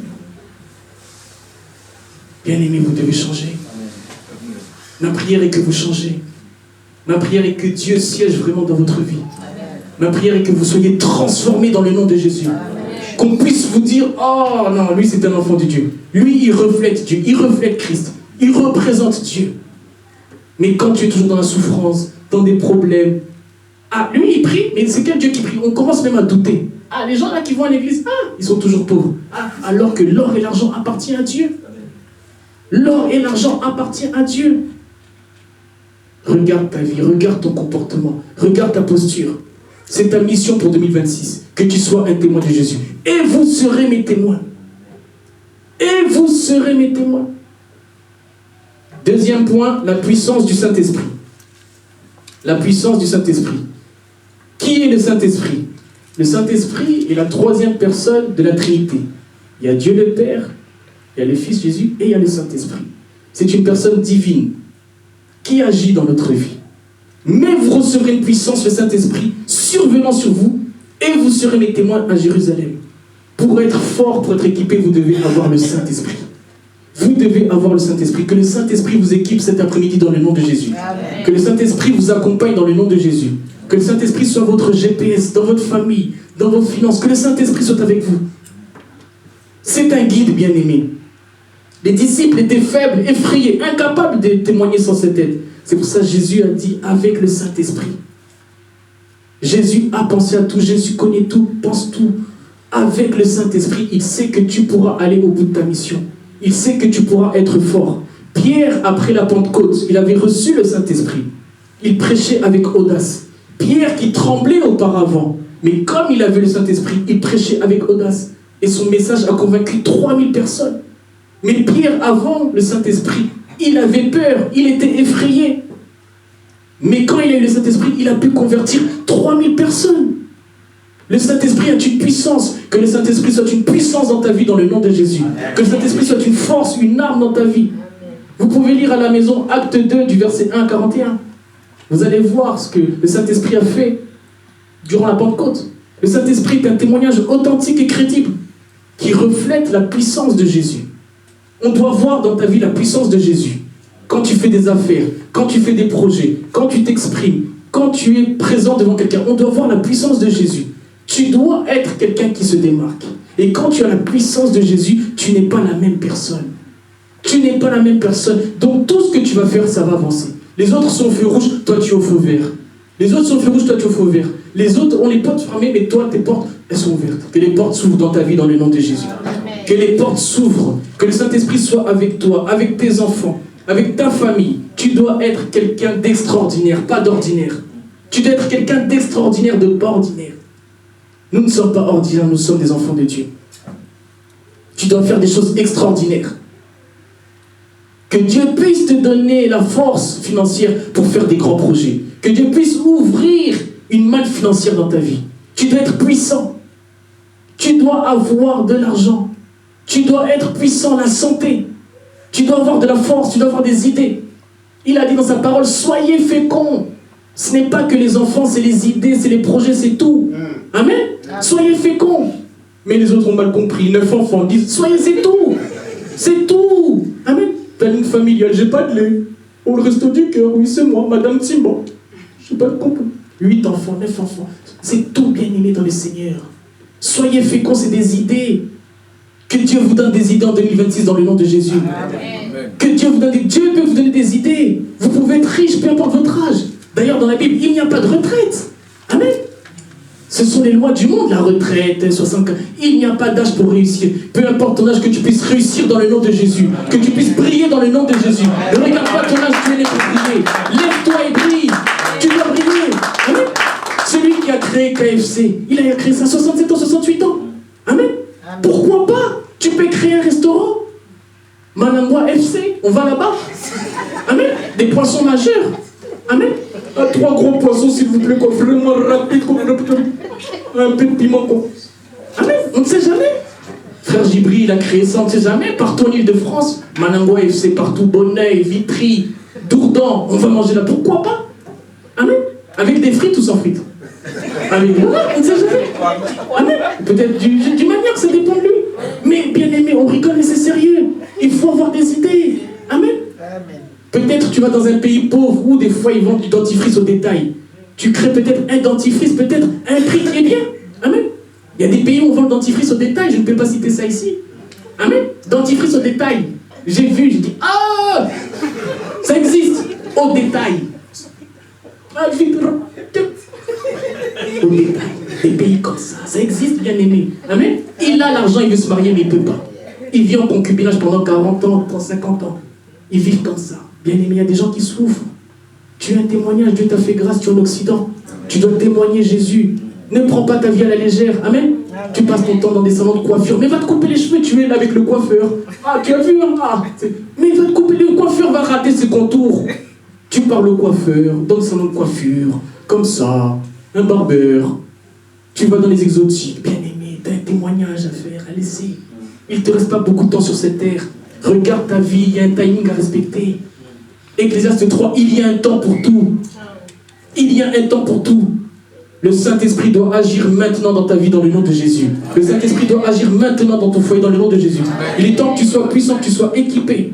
Bien-aimé, vous devez changer. Ma prière est que vous changez. Ma prière est que Dieu siège vraiment dans votre vie. Ma prière est que vous soyez transformés dans le nom de Jésus. Qu'on puisse vous dire, oh non, lui c'est un enfant de Dieu. Lui, il reflète Dieu, il reflète Christ. Il représente Dieu. Mais quand tu es toujours dans la souffrance, dans des problèmes, ah, lui il prie, mais c'est quel Dieu qui prie? On commence même à douter. Ah, les gens là qui vont à l'église, ah, ils sont toujours pauvres. Ah, alors que l'or et l'argent appartiennent à Dieu. L'or et l'argent appartiennent à Dieu. Regarde ta vie, regarde ton comportement, regarde ta posture. C'est ta mission pour 2026, que tu sois un témoin de Jésus. Et vous serez mes témoins. Et vous serez mes témoins. Deuxième point, la puissance du Saint-Esprit. La puissance du Saint-Esprit. Qui est le Saint-Esprit? Le Saint-Esprit est la troisième personne de la Trinité. Il y a Dieu le Père, il y a le Fils Jésus et il y a le Saint-Esprit. C'est une personne divine qui agit dans notre vie. Mais vous recevrez une puissance, le Saint-Esprit, survenant sur vous, et vous serez mes témoins à Jérusalem. Pour être fort, pour être équipé, vous devez avoir le Saint-Esprit. Vous devez avoir le Saint-Esprit. Que le Saint-Esprit vous équipe cet après-midi dans le nom de Jésus. Amen. Que le Saint-Esprit vous accompagne dans le nom de Jésus. Que le Saint-Esprit soit votre GPS, dans votre famille, dans vos finances. Que le Saint-Esprit soit avec vous. C'est un guide bien-aimé. Les disciples étaient faibles, effrayés, incapables de témoigner sans cette aide. C'est pour ça que Jésus a dit avec le Saint-Esprit. Jésus a pensé à tout, Jésus connaît tout, pense tout. Avec le Saint-Esprit, il sait que tu pourras aller au bout de ta mission. Il sait que tu pourras être fort. Pierre, après la Pentecôte, il avait reçu le Saint-Esprit. Il prêchait avec audace. Pierre qui tremblait auparavant, mais comme il avait le Saint-Esprit, il prêchait avec audace. Et son message a convaincu 3000 personnes. Mais Pierre, avant le Saint-Esprit, il avait peur, il était effrayé. Mais quand il a eu le Saint-Esprit, il a pu convertir 3000 personnes. Le Saint-Esprit a une puissance. Que le Saint-Esprit soit une puissance dans ta vie dans le nom de Jésus. Que le Saint-Esprit soit une force, une arme dans ta vie. Vous pouvez lire à la maison Acte 2 du verset 1 à 41. Vous allez voir ce que le Saint-Esprit a fait durant la Pentecôte. Le Saint-Esprit est un témoignage authentique et crédible qui reflète la puissance de Jésus. On doit voir dans ta vie la puissance de Jésus. Quand tu fais des affaires, quand tu fais des projets, quand tu t'exprimes, quand tu es présent devant quelqu'un, on doit voir la puissance de Jésus. Tu dois être quelqu'un qui se démarque. Et quand tu as la puissance de Jésus, tu n'es pas la même personne. Tu n'es pas la même personne. Donc tout ce que tu vas faire, ça va avancer. Les autres sont au feu rouge, toi tu es au feu vert. Les autres sont au feu rouge, toi tu es au feu vert. Les autres ont les portes fermées, mais toi tes portes, elles sont ouvertes. Que les portes s'ouvrent dans ta vie dans le nom de Jésus. Que les portes s'ouvrent. Que le Saint-Esprit soit avec toi, avec tes enfants, avec ta famille. Tu dois être quelqu'un d'extraordinaire, pas d'ordinaire. Tu dois être quelqu'un d'extraordinaire, de pas ordinaire. Nous ne sommes pas ordinaires, nous sommes des enfants de Dieu. Tu dois faire des choses extraordinaires. Que Dieu puisse te donner la force financière pour faire des grands projets. Que Dieu puisse ouvrir une manne financière dans ta vie. Tu dois être puissant. Tu dois avoir de l'argent. Tu dois être puissant, la santé. Tu dois avoir de la force, tu dois avoir des idées. Il a dit dans sa parole, soyez féconds. Ce n'est pas que les enfants, c'est les idées, c'est les projets, c'est tout. Amen. Soyez féconds. Mais les autres ont mal compris. 9 enfants disent, soyez, c'est tout. C'est tout. Amen. Planning familial, j'ai pas de lait. Oh, le resto du cœur, oui, c'est moi, Madame Timon. Je n'ai pas de compris. 8 enfants, 9 enfants. C'est tout bien aimé dans le Seigneur. Soyez féconds, c'est des idées. Que Dieu vous donne des idées en 2026 dans le nom de Jésus. Amen. Que Dieu vous donne Dieu peut vous donner des idées. Vous pouvez être riche, peu importe votre âge. D'ailleurs, dans la Bible, il n'y a pas de retraite. Amen. Ce sont les lois du monde, la retraite, 64. Il n'y a pas d'âge pour réussir. Peu importe ton âge, que tu puisses réussir dans le nom de Jésus. Que tu puisses briller dans le nom de Jésus. Ne regarde pas ton âge, tu es né pour briller. Lève-toi et brille. Tu dois briller. Amen. Celui qui a créé KFC, il a créé ça à 67 ans, 68 ans. Amen. Pourquoi pas? Tu peux créer un restaurant. Manangwa FC, on va là-bas. Amen. Des poissons majeurs. Amen. 3 gros poissons, s'il vous plaît, quoi, vraiment rapide, comme un peu de piment, quoi. Amen. On ne sait jamais. Frère Gibri, il a créé ça, on ne sait jamais. Partout en Ile-de-France, Manangwa FC, partout, Bonneuil, Vitry, Dourdan, on va manger là. Pourquoi pas? Amen. Avec des frites ou sans frites? Avec des... on ne sait jamais. Amen. Peut-être du manière, ça dépend de lui. Mais bien aimé, on rigole et c'est sérieux. Il faut avoir des idées. Amen. Peut-être tu vas dans un pays pauvre où des fois ils vendent du dentifrice au détail. Tu crées peut-être un dentifrice, peut-être un prix qui est bien. Amen. Il y a des pays où on vend le dentifrice au détail, je ne peux pas citer ça ici. Amen. Dentifrice au détail. J'ai vu, j'ai dit, ah, ça existe. Au détail. Au détail. Des pays comme ça existe, bien aimé. Amen. Il a l'argent, il veut se marier, mais il ne peut pas. Il vit en concubinage pendant 40 ans, 50 ans. Ils vivent comme ça. Bien aimé, il y a des gens qui souffrent. Tu es un témoignage, Dieu t'a fait grâce, tu es en Occident. Tu dois témoigner Jésus. Ne prends pas ta vie à la légère. Amen. Tu passes ton temps dans des salons de coiffure. Mais va te couper les cheveux, tu es là avec le coiffeur. Ah, tu as vu, hein? Mais va te couper, le coiffeur va rater ses contours. Tu parles au coiffeur, dans le salon de coiffure, comme ça, un barbeur. Tu vas dans les exotiques. Bien aimé, tu as un témoignage à faire, à laisser. Il ne te reste pas beaucoup de temps sur cette terre. Regarde ta vie, il y a un timing à respecter. Ecclésiaste 3, il y a un temps pour tout. Il y a un temps pour tout. Le Saint-Esprit doit agir maintenant dans ta vie dans le nom de Jésus. Le Saint-Esprit doit agir maintenant dans ton foyer dans le nom de Jésus. Il est temps que tu sois puissant, que tu sois équipé.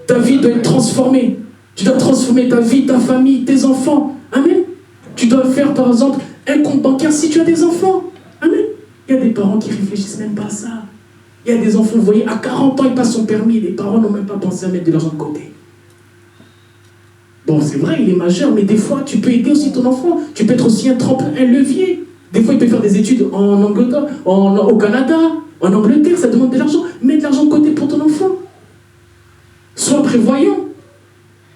Ta vie doit être transformée. Tu dois transformer ta vie, ta famille, tes enfants. Amen. Tu dois faire par exemple un compte bancaire si tu as des enfants. Amen. Il y a des parents qui ne réfléchissent même pas à ça. Il y a des enfants, vous voyez, à 40 ans, ils passent son permis. Les parents n'ont même pas pensé à mettre de l'argent de côté. Bon, c'est vrai, il est majeur, mais des fois, tu peux aider aussi ton enfant. Tu peux être aussi un tremplin, un levier. Des fois, il peut faire des études en Angleterre, au Canada, en Angleterre, ça demande de l'argent. Mets de l'argent de côté pour ton enfant. Sois prévoyant.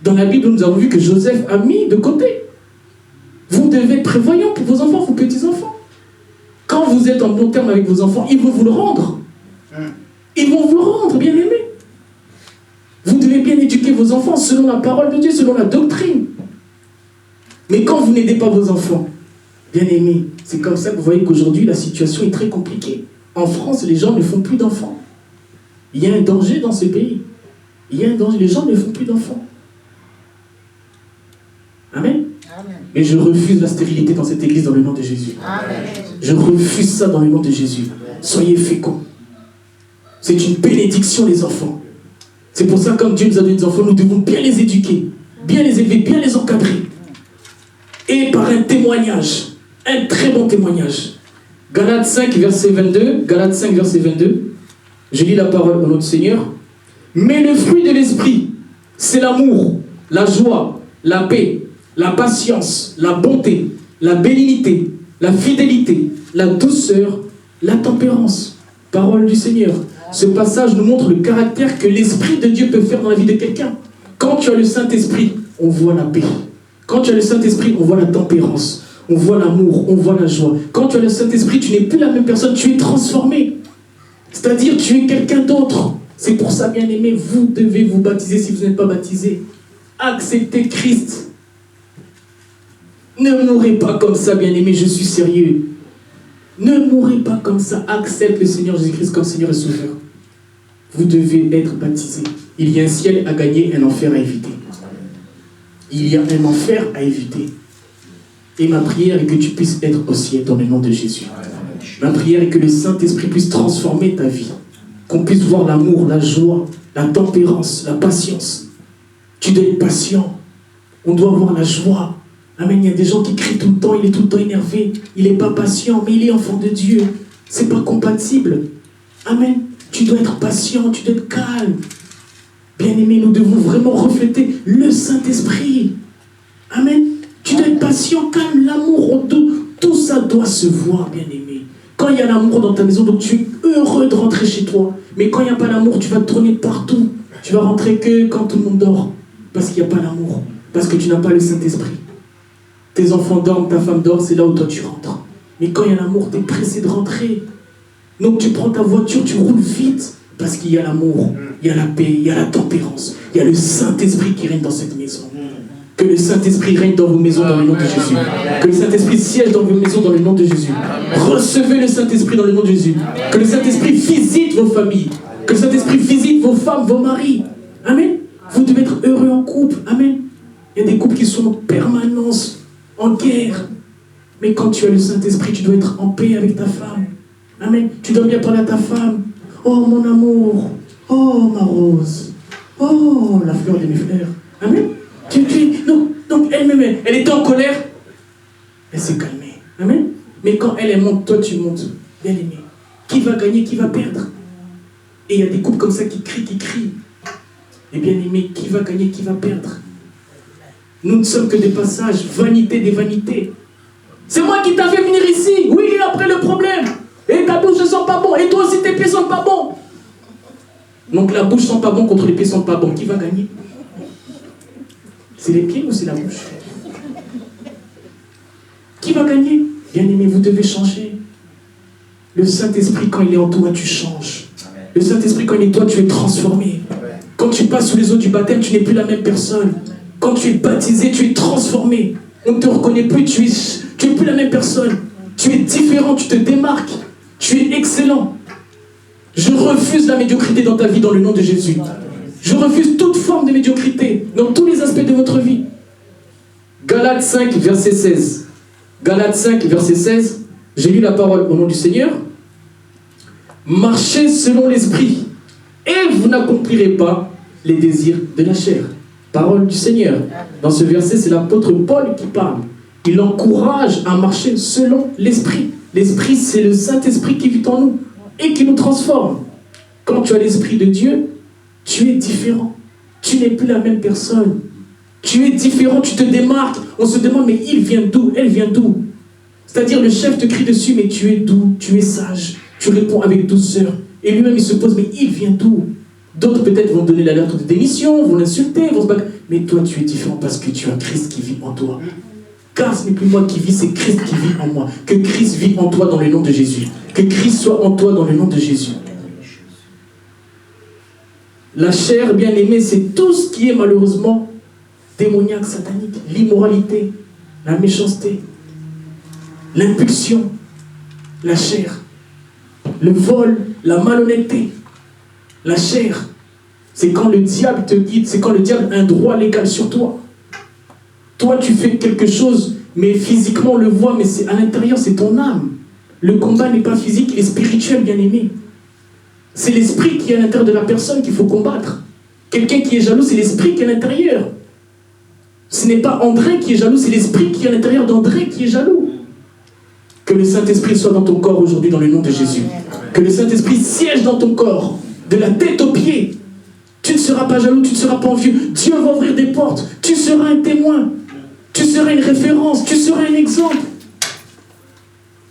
Dans la Bible, nous avons vu que Joseph a mis de côté. Vous devez être prévoyant pour vos enfants, vos petits-enfants. Quand vous êtes en bon terme avec vos enfants, ils vont vous le rendre. Ils vont vous le rendre, bien aimé. Vous devez bien éduquer vos enfants selon la parole de Dieu, selon la doctrine. Mais quand vous n'aidez pas vos enfants, bien aimés, c'est comme ça que vous voyez qu'aujourd'hui, la situation est très compliquée. En France, les gens ne font plus d'enfants. Il y a un danger dans ce pays. Il y a un danger. Les gens ne font plus d'enfants. Amen. Amen. Mais je refuse la stérilité dans cette église dans le nom de Jésus. Amen. Je refuse ça dans le nom de Jésus. Soyez féconds. C'est une bénédiction, les enfants. C'est pour ça que comme Dieu nous a donné des enfants, nous devons bien les éduquer, bien les élever, bien les encadrer. Et par un témoignage, un très bon témoignage. Galates 5, verset 22. Galates 5, verset 22. Je lis la parole au nom du Seigneur. Mais le fruit de l'esprit, c'est l'amour, la joie, la paix, la patience, la bonté, la bénignité, la fidélité, la douceur, la tempérance. Parole du Seigneur. Ce passage nous montre le caractère que l'Esprit de Dieu peut faire dans la vie de quelqu'un. Quand tu as le Saint-Esprit, on voit la paix. Quand tu as le Saint-Esprit, on voit la tempérance. On voit l'amour, on voit la joie. Quand tu as le Saint-Esprit, tu n'es plus la même personne, tu es transformé. C'est-à-dire, tu es quelqu'un d'autre. C'est pour ça, bien aimé, vous devez vous baptiser si vous n'êtes pas baptisé. Acceptez Christ. Ne mourrez pas comme ça, bien aimé, je suis sérieux. Ne mourrez pas comme ça. Accepte le Seigneur Jésus-Christ comme Seigneur et Sauveur. Vous devez être baptisé. Il y a un ciel à gagner, un enfer à éviter. Il y a un enfer à éviter. Et ma prière est que tu puisses être au ciel dans le nom de Jésus. Ma prière est que le Saint-Esprit puisse transformer ta vie. Qu'on puisse voir l'amour, la joie, la tempérance, la patience. Tu dois être patient. On doit avoir la joie. Amen. Il y a des gens qui crient tout le temps, il est tout le temps énervé. Il n'est pas patient, mais il est enfant de Dieu. Ce n'est pas compatible. Amen. Tu dois être patient, tu dois être calme. Bien-aimé, nous devons vraiment refléter le Saint-Esprit. Amen. Tu dois être patient, calme, l'amour, tout ça doit se voir, bien-aimé. Quand il y a l'amour dans ta maison, donc tu es heureux de rentrer chez toi. Mais quand il n'y a pas l'amour, tu vas te tourner partout. Tu vas rentrer que quand tout le monde dort. Parce qu'il n'y a pas l'amour. Parce que tu n'as pas le Saint-Esprit. Tes enfants dorment, ta femme dort, c'est là où toi tu rentres. Mais quand il y a l'amour, tu es pressé de rentrer. Donc tu prends ta voiture, tu roules vite. Parce qu'il y a l'amour, il y a la paix, il y a la tempérance. Il y a le Saint-Esprit qui règne dans cette maison. Que le Saint-Esprit règne dans vos maisons dans le nom de Jésus. Que le Saint-Esprit siège dans vos maisons dans le nom de Jésus. Recevez le Saint-Esprit dans le nom de Jésus. Que le Saint-Esprit visite vos familles. Que le Saint-Esprit visite vos femmes, vos maris. Amen. Vous devez être heureux en couple. Amen. Il y a des couples qui sont en permanence, en guerre. Mais quand tu as le Saint-Esprit, tu dois être en paix avec ta femme. Amen. Tu dois bien parler à ta femme. Oh mon amour. Oh ma rose. Oh la fleur de mes fleurs. Amen. Donc elle-même, elle était en colère. Elle s'est calmée. Amen. Mais quand elle monte, toi tu montes. Bien aimé. Qui va gagner, qui va perdre? Et il y a des couples comme ça qui crient. Et bien aimé, qui va gagner, qui va perdre? Nous ne sommes que des passages, vanité des vanités. C'est moi qui t'ai fait venir ici. Oui, après le problème. Et ta bouche ne sent pas bon. Et toi aussi tes pieds ne sentent pas bon. Donc la bouche ne sent pas bon contre les pieds ne sentent pas bon. Qui va gagner? C'est les pieds ou c'est la bouche? Qui va gagner? Bien aimé, vous devez changer. Le Saint-Esprit, quand il est en toi, tu changes. Le Saint-Esprit, quand il est en toi, tu es transformé. Quand tu passes sous les eaux du baptême, tu n'es plus la même personne. Quand tu es baptisé, tu es transformé. On ne te reconnaît plus, tu es plus la même personne. Tu es différent, tu te démarques. Tu es excellent. Je refuse la médiocrité dans ta vie dans le nom de Jésus. Je refuse toute forme de médiocrité dans tous les aspects de votre vie. Galates 5, verset 16. Galates 5, verset 16. J'ai lu la parole au nom du Seigneur. Marchez selon l'esprit et vous n'accomplirez pas les désirs de la chair. Parole du Seigneur. Dans ce verset, c'est l'apôtre Paul qui parle. Il encourage à marcher selon l'esprit. L'esprit, c'est le Saint-Esprit qui vit en nous et qui nous transforme. Quand tu as l'Esprit de Dieu, tu es différent. Tu n'es plus la même personne. Tu es différent, tu te démarques. On se demande, mais il vient d'où? Elle vient d'où? C'est-à-dire, le chef te crie dessus, mais tu es doux, tu es sage. Tu réponds avec douceur. Et lui-même, il se pose, mais il vient d'où? D'autres peut-être vont donner la lettre de démission, vont l'insulter, vont se battre. Mais toi, tu es différent parce que tu as Christ qui vit en toi. Car ce n'est plus moi qui vis, c'est Christ qui vit en moi. Que Christ vit en toi dans le nom de Jésus. Que Christ soit en toi dans le nom de Jésus. La chair, bien aimée, c'est tout ce qui est malheureusement démoniaque, satanique, l'immoralité. la méchanceté, l'impulsion, la chair, le vol, la malhonnêteté, la chair. C'est quand le diable te guide, c'est quand le diable a un droit légal sur toi. Toi, tu fais quelque chose, mais physiquement, on le voit, mais c'est à l'intérieur, c'est ton âme. Le combat n'est pas physique, il est spirituel, bien aimé. C'est l'esprit qui est à l'intérieur de la personne qu'il faut combattre. Quelqu'un qui est jaloux, c'est l'esprit qui est à l'intérieur. Ce n'est pas André qui est jaloux, c'est l'esprit qui est à l'intérieur d'André qui est jaloux. Que le Saint-Esprit soit dans ton corps aujourd'hui, dans le nom de Jésus. Que le Saint-Esprit siège dans ton corps, de la tête aux pieds. Tu ne seras pas jaloux, tu ne seras pas envieux. Dieu va ouvrir des portes. Tu seras un témoin. Tu seras une référence. Tu seras un exemple.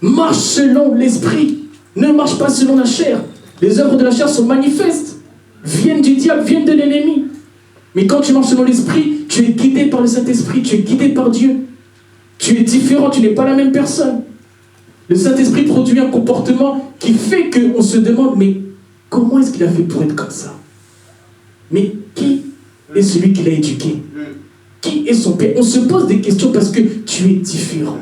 Marche selon l'esprit. Ne marche pas selon la chair. Les œuvres de la chair sont manifestes. Viennent du diable, viennent de l'ennemi. Mais quand tu marches selon l'esprit, tu es guidé par le Saint-Esprit. Tu es guidé par Dieu. Tu es différent, tu n'es pas la même personne. Le Saint-Esprit produit un comportement qui fait qu'on se demande, mais comment est-ce qu'il a fait pour être comme ça? Mais qui est celui qui l'a éduqué? Qui est son père? On se pose des questions parce que tu es différent.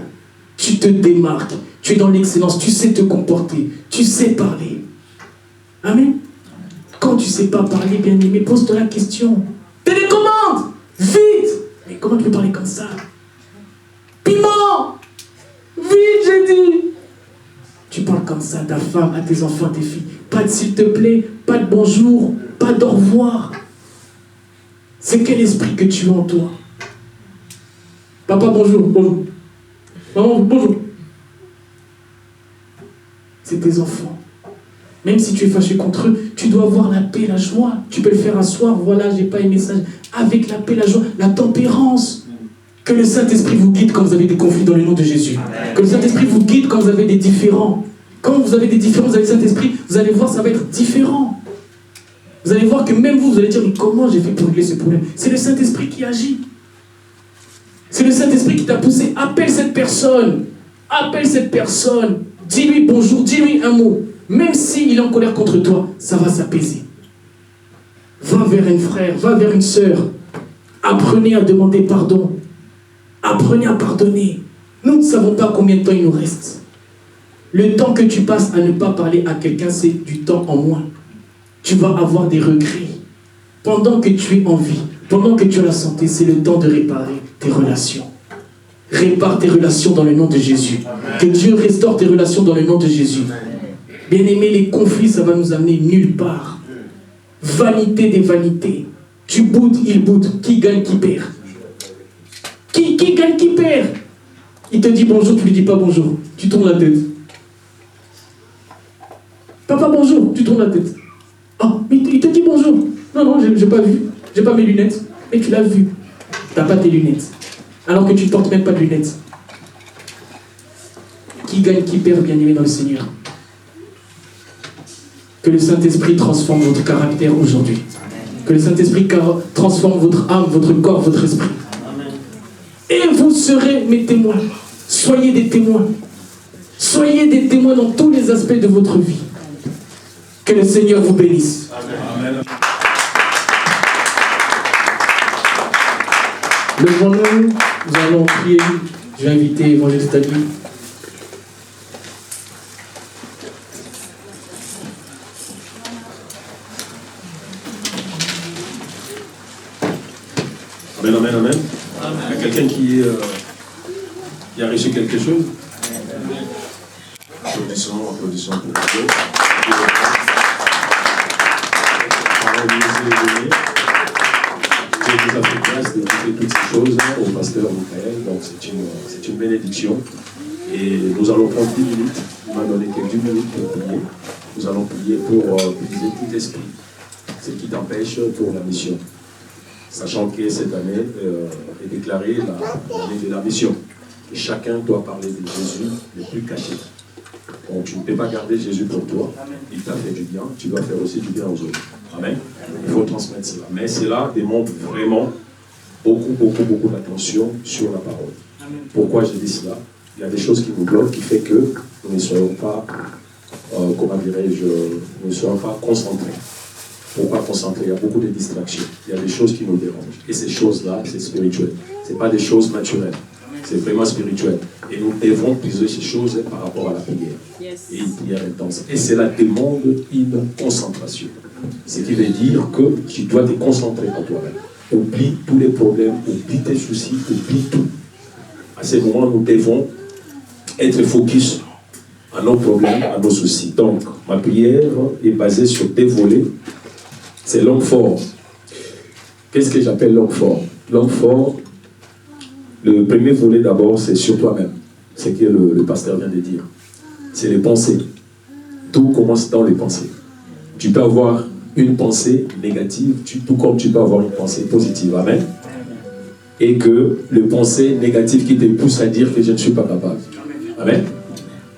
Tu te démarques. Tu es dans l'excellence. Tu sais te comporter. Tu sais parler. Amen. Quand tu ne sais pas parler, bien aimé, pose-toi la question. Télécommande! Vite! Mais comment tu peux parler comme ça? Piment! Vite, j'ai dit! Tu parles comme ça à ta femme, à tes enfants, à tes filles. Pas de s'il te plaît, pas de bonjour, pas d'au revoir. C'est quel esprit que tu as en toi? Papa, bonjour, bonjour. Maman, bonjour. C'est tes enfants. Même si tu es fâché contre eux, tu dois avoir la paix, la joie. Tu peux le faire asseoir, voilà, j'ai pas aimé ça. Avec la paix, la joie, la tempérance. Que le Saint-Esprit vous guide quand vous avez des conflits dans le nom de Jésus. Que le Saint-Esprit vous guide quand vous avez des différends. Quand vous avez des différends avec le Saint-Esprit, vous allez voir, ça va être différent. Vous allez voir que même vous, vous allez dire, mais comment j'ai fait pour régler ce problème? C'est le Saint-Esprit qui agit. C'est le Saint-Esprit qui t'a poussé. Appelle cette personne. Appelle cette personne. Dis-lui bonjour, dis-lui un mot. Même s'il est en colère contre toi, ça va s'apaiser. Va vers un frère, va vers une sœur. Apprenez à demander pardon. Apprenez à pardonner. Nous ne savons pas combien de temps il nous reste. Le temps que tu passes à ne pas parler à quelqu'un, c'est du temps en moins. Tu vas avoir des regrets. Pendant que tu es en vie, pendant que tu as la santé, c'est le temps de réparer tes relations. Répare tes relations dans le nom de Jésus. Que Dieu restaure tes relations dans le nom de Jésus. Bien-aimés, les conflits, ça va nous amener nulle part. Vanité des vanités. Tu boudes, il boude. Qui gagne, qui perd? Qui gagne, qui perd? Il te dit bonjour, tu lui dis pas bonjour. Tu tournes la tête. Papa, bonjour, tu tournes la tête. Oh, mais il te dit bonjour. Non, non, j'ai pas vu. J'ai pas mes lunettes. Mais tu l'as vu. T'as pas tes lunettes. Alors que tu ne portes même pas de lunettes. Qui gagne, qui perd, bien-aimé dans le Seigneur? Que le Saint-Esprit transforme votre caractère aujourd'hui. Que le Saint-Esprit transforme votre âme, votre corps, votre esprit. Et vous serez mes témoins. Soyez des témoins. Soyez des témoins dans tous les aspects de votre vie. Que le Seigneur vous bénisse. Amen. Levons-nous, nous allons prier. Je vais inviter Évangéliste Ali. Amen, amen, amen. Il y a quelqu'un qui a reçu quelque chose. Applaudissons pour Dieu. Dieu nous a fait grâce de toutes ces choses au pasteur Michael, donc c'est une bénédiction. Et nous allons prendre 10 minutes, il m'a donné quelques 10 minutes pour prier. Nous allons prier pour briser tout esprit, ce qui t'empêche pour la mission. Sachant que cette année est déclarée l'année de la mission. Et chacun doit parler de Jésus le plus caché. Donc tu ne peux pas garder Jésus pour toi. Il t'a fait du bien, tu dois faire aussi du bien aux autres. Amen. Il faut transmettre cela. Mais cela démontre vraiment beaucoup d'attention sur la parole. Pourquoi je dis cela? Il y a des choses qui nous bloquent, qui fait que nous ne soyons pas, nous ne soyons pas concentrés. Pourquoi concentrer? Il y a beaucoup de distractions. Il y a des choses qui nous dérangent. Et ces choses-là, c'est spirituel. Ce n'est pas des choses naturelles. C'est vraiment spirituel. Et nous devons puiser ces choses par rapport à la prière. Et une prière intense. Et cela demande une concentration. Ce qui veut dire que tu dois te concentrer en toi-même. Oublie tous les problèmes, oublie tes soucis, oublie tout. À ce moment, nous devons être focus à nos problèmes, à nos soucis. Donc, ma prière est basée sur deux volets. C'est l'homme fort. Qu'est-ce que j'appelle l'homme fort? L'homme fort, le premier volet d'abord, c'est sur toi-même. C'est ce que le pasteur vient de dire. C'est les pensées. Tout commence dans les pensées. Tu peux avoir une pensée négative, tout comme tu peux avoir une pensée positive. Amen. Et que les pensées négatives qui te poussent à dire que je ne suis pas capable. Amen.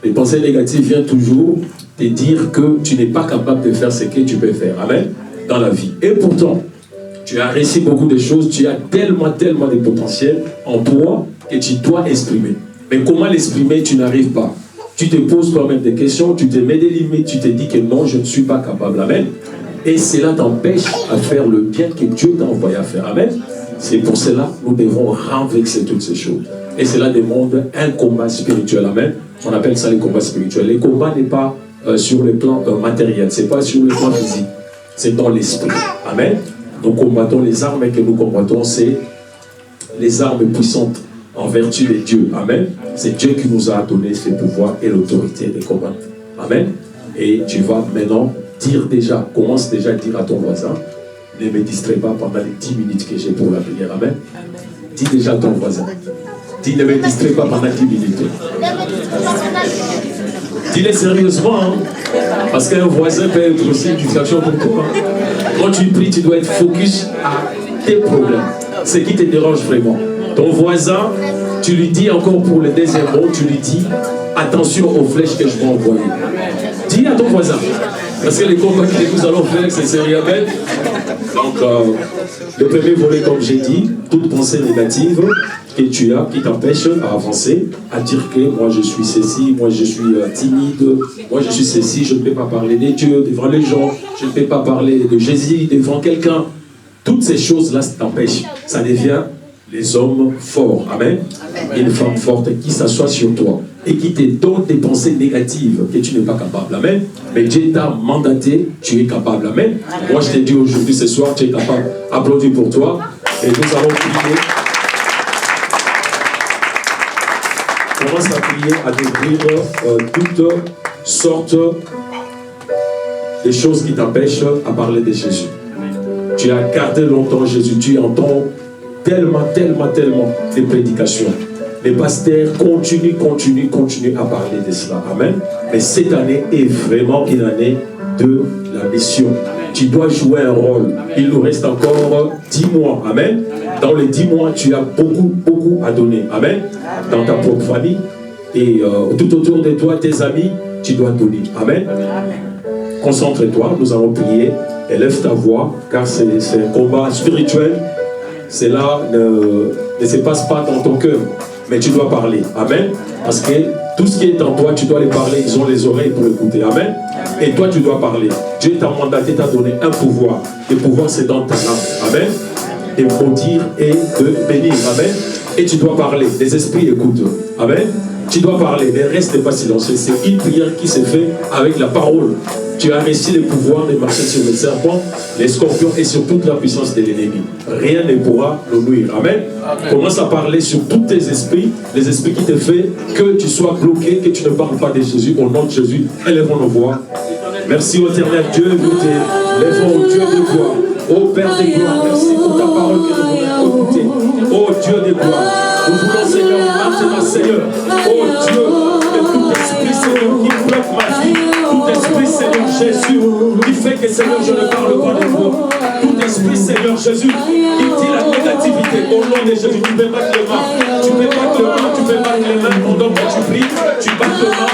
Les pensées négatives viennent toujours te dire que tu n'es pas capable de faire ce que tu peux faire. Amen. Dans la vie. Et pourtant, tu as réussi beaucoup de choses, tu as tellement de potentiel en toi que tu dois exprimer. Mais comment l'exprimer, tu n'arrives pas. Tu te poses toi-même des questions, tu te mets des limites, tu te dis que non, je ne suis pas capable. Amen. Et cela t'empêche à faire le bien que Dieu t'a envoyé à faire. Amen. C'est pour cela que nous devons renverser toutes ces choses. Et cela demande un combat spirituel. Amen. On appelle ça les combats spirituels. Les combats n'est pas sur le plan matériel, c'est pas sur le plan physique, c'est dans l'esprit. Amen. Nous combattons, les armes que nous combattons, c'est les armes puissantes en vertu de Dieu. Amen. C'est Dieu qui nous a donné ce pouvoir et l'autorité de combattre. Amen. Et tu vas maintenant dire déjà, commence déjà à dire à ton voisin, ne me distrais pas pendant les 10 minutes que j'ai pour la prière. Amen. Dis déjà à ton voisin. Dis, ne me distrais pas pendant 10 minutes. Dis-le sérieusement, hein? Parce qu'un voisin peut être aussi une distraction pour toi. Hein? Quand tu pries, tu dois être focus à tes problèmes. Ce qui te dérange vraiment. Ton voisin, tu lui dis encore pour le deuxième mot, tu lui dis attention aux flèches que je vais envoyer. Dis à ton voisin. Parce que les combats que nous allons faire, c'est sérieux. Donc, le premier volet, comme j'ai dit, toute pensée négative que tu as qui t'empêche à avancer, à dire que moi je suis ceci, moi je suis timide, moi je suis ceci, je ne peux pas parler de Dieu devant les gens, je ne peux pas parler de Jésus devant quelqu'un. Toutes ces choses-là, ça t'empêche. Ça devient les hommes forts. Amen. Une femme forte qui s'assoit sur toi et qui te donne des pensées négatives que tu n'es pas capable. Amen. Mais Dieu t'a mandaté, tu es capable. Amen. Moi je te dis aujourd'hui, ce soir, tu es capable. Applaudis pour toi. Et nous allons prier. Commence à prier, à découvrir toutes sortes de choses qui t'empêchent à parler de Jésus. Tu as gardé longtemps Jésus, tu entends tellement de prédications. Les pasteurs continuent à parler de cela. Amen. Mais cette année est vraiment une année de la mission. Tu dois jouer un rôle. Il nous reste encore 10 mois. Amen. Dans les 10 mois, tu as beaucoup à donner. Amen. Dans ta propre famille et tout autour de toi, tes amis, tu dois donner. Amen. Concentre-toi, nous allons prier. Élève ta voix, car c'est un combat spirituel. Cela ne se passe pas dans ton cœur, mais tu dois parler. Amen. Parce que tout ce qui est en toi, tu dois les parler. Ils ont les oreilles pour écouter. Amen. Et toi, tu dois parler. Dieu t'a mandaté, t'a donné un pouvoir. Le pouvoir, c'est dans ta langue. Amen. De maudire et de bénir. Amen. Et tu dois parler. Les esprits écoutent. Amen. Tu dois parler. Ne reste pas silencieux. C'est une prière qui se fait avec la parole. Tu as reçu le pouvoir de marcher sur les serpents, les scorpions et sur toute la puissance de l'ennemi. Rien ne pourra nous nuire. Amen. Commence à parler sur tous tes esprits, les esprits qui te font que tu sois bloqué, que tu ne parles pas de Jésus. Au nom de Jésus, élevons nos voix. Merci au éternel Dieu, nous t'élèvons au Dieu de gloire. Ô Père de gloire, merci pour ta parole que nous voulons écouter. Ô Dieu de gloire, nous voulons Seigneur, maintenant Seigneur, ô Dieu, que tout esprit Seigneur qui bloque ma vie, tout esprit Seigneur Jésus, qui fait que Seigneur je ne parle pas de toi, tout esprit Seigneur Jésus, qui dit la négativité, au nom de Jésus, tu peux battre les mains, tu peux battre les mains, tu peux battre les mains pendant que tu pries, tu battes les mains,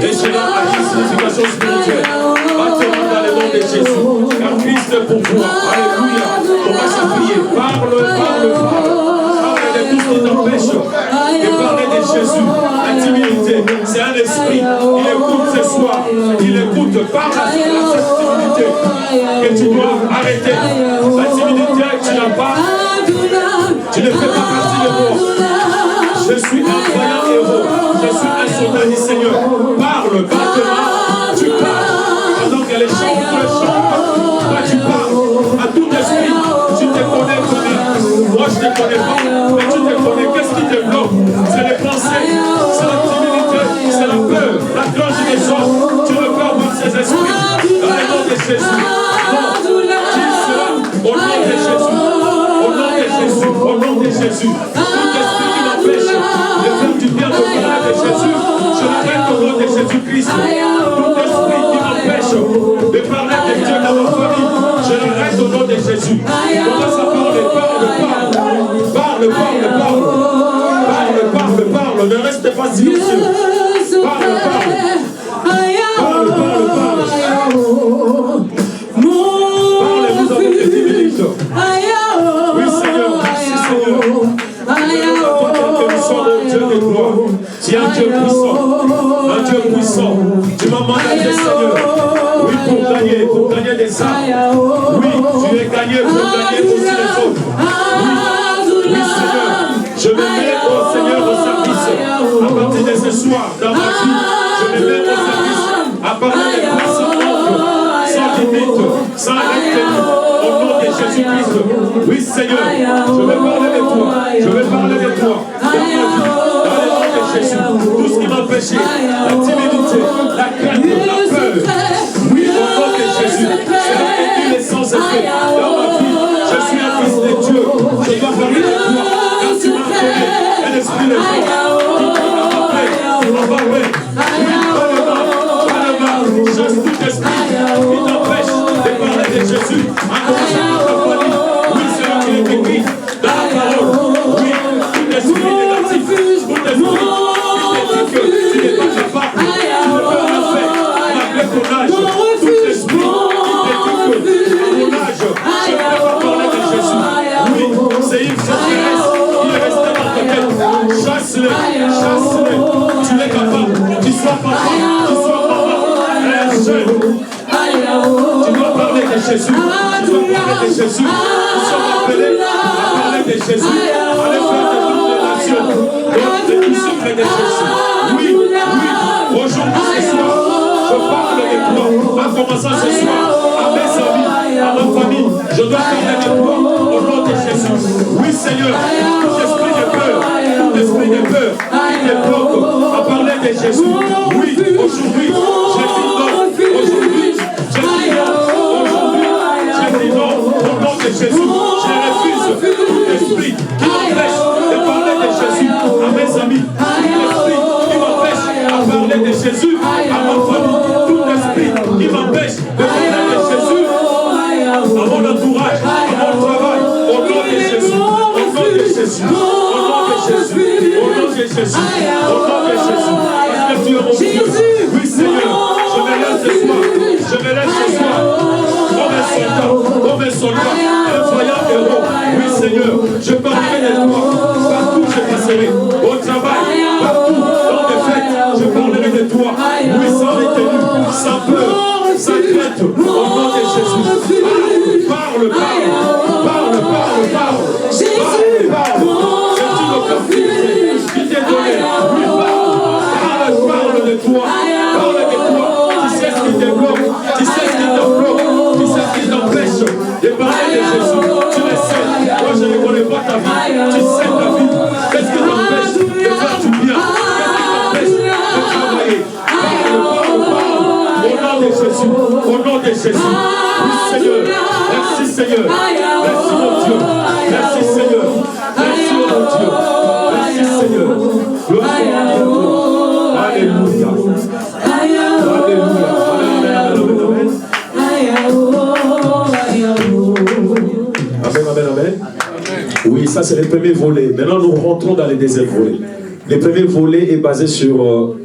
et cela a une signification spirituelle. Batte les mains dans le nom de Jésus, car Christ est pour toi. Alléluia. Commence à prier. Parle de tout ce qui t'empêche de parler de Jésus. La timidité, c'est un esprit. Il écoute ce soir. Il écoute par la timidité que tu dois arrêter. La timidité que tu n'as pas, tu ne fais pas partie de moi. Je suis Seigneur, parle maintenant. Tu parles. Pendant qu'elle chante, toi tu parles. À tout esprit, tu te connais toi-même. Moi je ne te connais pas, mais tu te connais. Qu'est-ce qui te bloque? C'est les pensées, c'est la timidité, c'est la peur, la crainte des hommes. Tu ne peux avoir ces esprits dans le nom de Jésus. Non, dis cela au nom de Jésus. Au nom de Jésus, au nom de Jésus. Tout esprit qui m'empêche de faire du bien, de parler de Jésus, je l'arrête au nom de Jésus-Christ. Tout esprit qui m'empêche de parler de Dieu dans ma famille, je l'arrête au nom de Jésus. Commence à parler, parle, ne reste pas silencieux. Parle. Parlez-vous dans les 10 minutes. Oui, Seigneur, merci, Seigneur. Dieu de gloire. Tu es un Dieu puissant. Tu m'as mandaté, Seigneur. Oui, pour gagner des âmes. Oui, tu es gagné pour gagner aussi les autres. Oui, Seigneur. Je me mets au Seigneur au service. À partir de ce soir, dans ma vie, je me mets au service. À parler de toi sans limite, sans retenue. Au nom de Jésus-Christ. Oui, Seigneur. Je vais parler de toi. Je vais parler de toi. Dans ma vie. Jésus, tout ce qui m'empêchait, la timidité, la crainte, la peur. Oui, au nom de Jésus, c'est la l'essence effet. Dans ma vie, je suis un fils de Dieu. Je dois parler de toi, car tu m'as donné un esprit de foi. On va voir. Oui, chasse tout esprit qui t'empêche de parler de Jésus. En commençant par ta folie. Oui, c'est là qu'il est écrit dans la parole. Oui, tout esprit négatif, tout esprit. Tu n'es pas capable, tu ne peux rien faire, malgré ton âge, tout esprit qui te dit que à mon âge, je ne peux pas parler de Jésus. Oui, c'est une forteresse qui est restée dans ta tête. Chasse-le, tu es capable, tu sois papa, tu sois maman, un jeune. Tu dois parler de Jésus, tu dois parler de Jésus. Nous sommes appelés à parler de Jésus, à aller faire de toutes les nations, donc de disciples de Jésus. Oui, aujourd'hui, ce soir, je parle de toi. En commençant ce soir, à mes amis, à ma famille, je dois parler de toi au nom de Jésus. Oui, Seigneur, tout esprit de peur, qui te bloque à parler de Jésus. Oui, aujourd'hui, j'ai dit non. Aujourd'hui, j'ai dit non. Au nom de Jésus, je refuse tout esprit qui m'empêche de parler de Jésus à mes amis. Parler de Jésus à ma famille, tout esprit qui m'empêche de parler de Jésus à mon entourage, à mon travail, au nom de Jésus, au nom de Jésus, au nom de Jésus, au nom de Jésus, au nom de Jésus, parce que tu es mon Dieu. Oui, Seigneur, je me lève ce soir, comme un soldat, un voyant héros. Oui, Seigneur, je parlerai de toi, partout je passerai, au travail, partout, dans mes fêtes, je parlerai de toi, oui, sans retenue, sans peur, sans crainte, au nom de Jésus. Parle. C'est une opportunité qui t'est donnée. Oui, parle de toi. Tu sais ce qui te bloque, tu sais ce qui t'empêche de parler de Jésus. Tu le sais. Moi, je ne connais pas ta vie. Tu sais ta vie. Qu'est-ce qui t'empêche de faire du bien? Qu'est-ce qui t'empêche de travailler? Parle. Au nom de Jésus. Au nom de Jésus. Oui, Seigneur. Merci, Seigneur. Merci, mon Dieu. Merci, Seigneur. Merci, mon Dieu. Merci, Seigneur. Gloire à Dieu. Alléluia. Alléluia. Amen. Oui, ça c'est le premier volet. Maintenant, nous rentrons dans le deuxième volet. Le premier volet est basé sur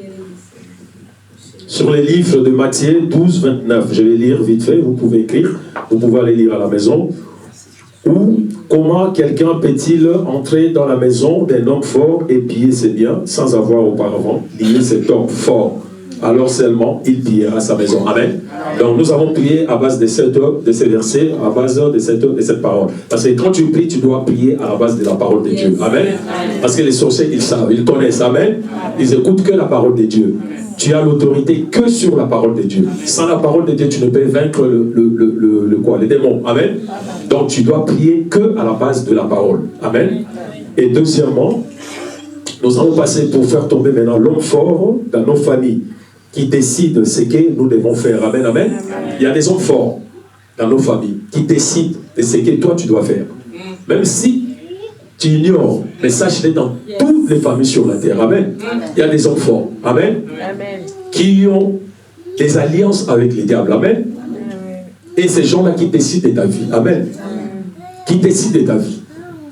les livres de Matthieu 12, 29. Je vais lire vite fait, vous pouvez écrire, vous pouvez aller lire à la maison. Ou comment quelqu'un peut-il entrer dans la maison d'un homme fort et piller ses biens sans avoir auparavant lié cet homme fort? Alors seulement il pillera sa maison. Amen. Donc nous avons prié à base de ces versets, à base de cette parole. Parce que quand tu pries, tu dois prier à la base de la parole de Dieu. Amen. Parce que les sorciers, ils savent, ils connaissent. Amen. Ils écoutent que la parole de Dieu. tu as l'autorité que sur la parole de Dieu. Sans la parole de Dieu, tu ne peux vaincre les démons. Amen. Donc tu dois prier que à la base de la parole. Amen. Et deuxièmement, nous allons passer pour faire tomber maintenant l'homme fort dans nos familles qui décide ce que nous devons faire. Amen, amen. Il y a des hommes forts dans nos familles qui décident de ce que toi tu dois faire. Même si tu ignores, mais sache-le dans toutes les familles sur la terre. Amen. Il y a des hommes forts. Amen. Qui ont des alliances avec les diables. Amen. Et ces gens-là qui décident de ta vie. Amen. Qui décident de ta vie.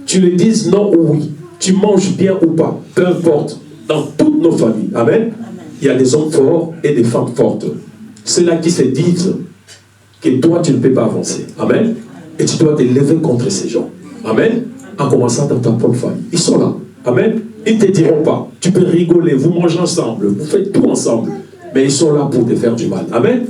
Tu leur dises non ou oui. Tu manges bien ou pas. Peu importe. Dans toutes nos familles. Amen. Il y a des hommes forts et des femmes fortes. Ceux-là qui se disent que toi, tu ne peux pas avancer. Amen. Et tu dois te lever contre ces gens. Amen. En commençant dans ta propre famille. Ils sont là. Amen. Ils ne te diront pas. Tu peux rigoler, vous mangez ensemble, vous faites tout ensemble. Mais ils sont là pour te faire du mal. Amen.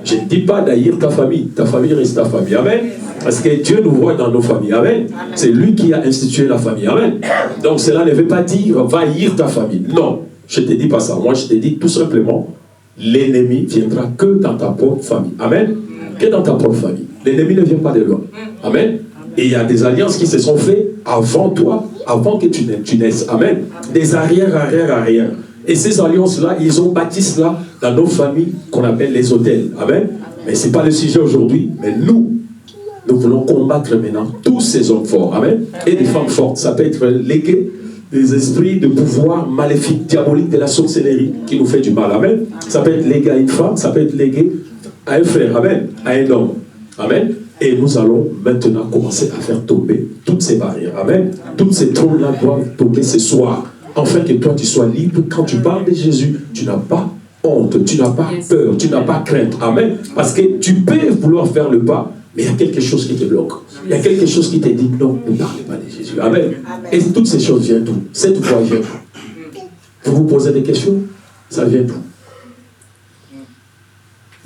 Je ne dis pas d'haïr ta famille. Ta famille reste ta famille. Amen. Parce que Dieu nous voit dans nos familles. Amen. C'est lui qui a institué la famille. Amen. Donc cela ne veut pas dire va haïr ta famille. Non. Je ne te dis pas ça. Moi, je te dis tout simplement, l'ennemi viendra que dans ta propre famille. Amen. Que dans ta propre famille. L'ennemi ne vient pas de loin. Amen. Et il y a des alliances qui se sont faites avant toi, avant que tu naisses. Amen. Des arrière. Et ces alliances-là, ils ont bâti cela dans nos familles qu'on appelle les hôtels. Amen. Mais ce n'est pas le sujet aujourd'hui. Mais nous voulons combattre maintenant tous ces hommes forts. Amen. Et des femmes fortes. Ça peut être légué des esprits de pouvoir maléfique, diabolique de la sorcellerie qui nous fait du mal. Amen. Ça peut être légué à une femme, ça peut être légué à un frère. Amen. À un homme. Amen. Et nous allons maintenant commencer à faire tomber toutes ces barrières. Amen. Toutes ces trônes-là doivent tomber ce soir. Afin que toi, tu sois libre. Quand tu parles de Jésus, tu n'as pas honte, tu n'as pas peur, tu n'as pas crainte. Amen. Parce que tu peux vouloir faire le pas, mais il y a quelque chose qui te bloque. Il y a quelque chose qui te dit non, ne parlez pas de Jésus. Amen. Et toutes ces choses viennent d'où? Cette voix vient d'où? Vous vous posez des questions? Ça vient d'où?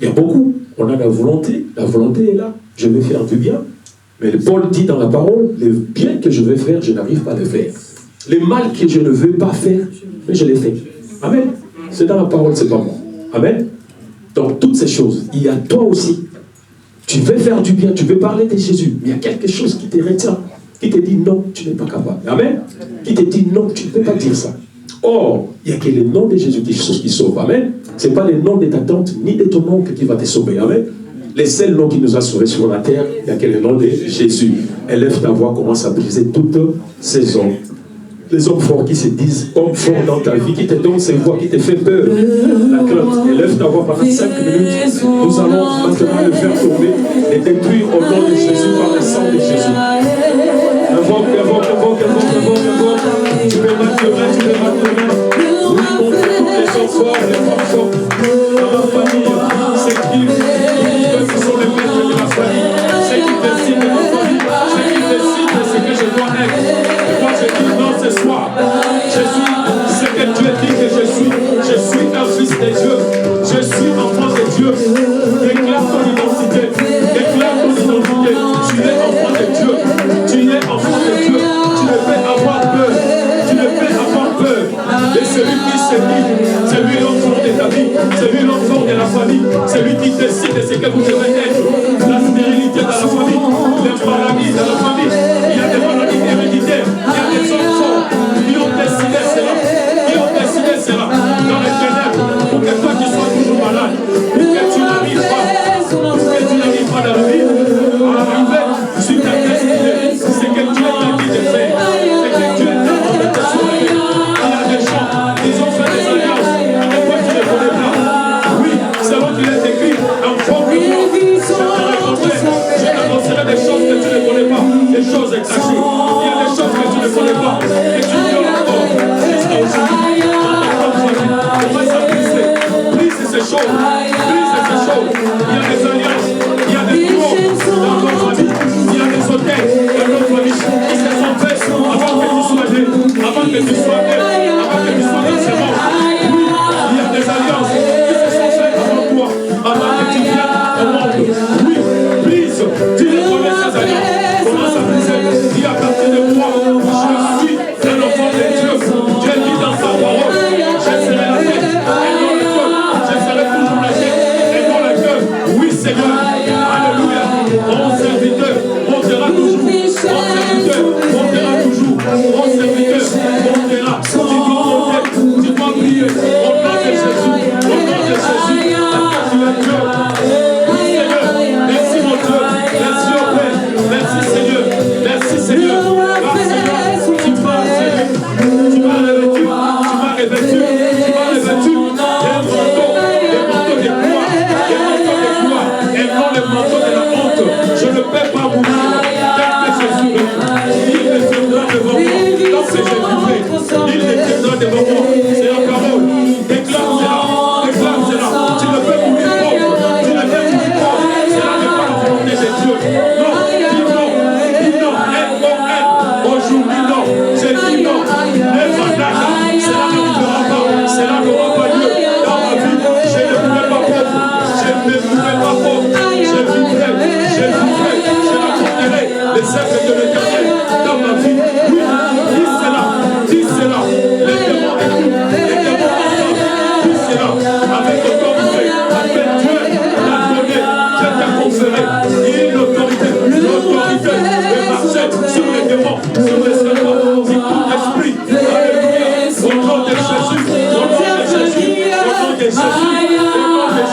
Il y a beaucoup. On a la volonté est là. Je vais faire du bien. Mais Paul dit dans la parole, le bien que je veux faire, je n'arrive pas à le faire. Le mal que je ne veux pas faire, mais je l'ai fait. Amen. C'est dans la parole, c'est pas moi. Amen. Donc toutes ces choses, il y a toi aussi. Tu veux faire du bien, tu veux parler de Jésus, mais il y a quelque chose qui te retient, qui te dit non, tu n'es pas capable. Amen. Qui te dit non, tu ne peux pas dire ça. Or, il n'y a que le nom de Jésus qui sauve. Amen. Ce n'est pas le nom de ta tante ni de ton oncle qui va te sauver. Amen. Les seuls noms qui nous a sauvés sur la terre, il n'y a que le nom de Jésus. Élève ta voix, commence à briser toutes ces hommes. Les hommes forts qui se disent hommes forts dans ta vie, qui te donnent ces voix, qui te fait peur, la crainte. Élève ta voix pendant 5 minutes. Nous allons maintenant le faire tomber et détruire au nom de Jésus par le sang de Jésus. Invoque. Tu peux battre le main. Oui, on fait tous les hommes forts, les femmes fortes. Dans la famille, c'est qui sont les maîtres de la famille. C'est qui décide de ma famille. C'est qui décide de ce que je dois être. Et moi, je dis non ce soir. Je suis ce que Dieu dit que je suis. Je suis un fils de Dieu. Je suis enfant de Dieu. Déclare ton identité. Déclare ton identité. Tu es enfant de Dieu. Tu es enfant de Dieu. Tu ne peux avoir peur. Tu ne peux avoir peur. Et celui qui se dit, c'est lui l'enfant de ta vie. C'est lui l'enfant de la famille. C'est lui qui décide de ce que vous devez être. La stérilité dans la famille. Les maladies dans la famille. Il y a des maladies héréditaires. Il y a des hommes forts qui ont décidé cela. Dans les ténèbres. Pour que toi tu sois toujours malade. Pour que tu n'arrives pas. Dans la vie. À arriver sur ta destinée. C'est que Dieu t'a dit de faire. C'est que Dieu t'a dit de te sauver. Il y a des gens, ils ont fait des alliances. Et toi tu ne connais pas. Oui, c'est vrai qu'il est écrit. Un fort que moi.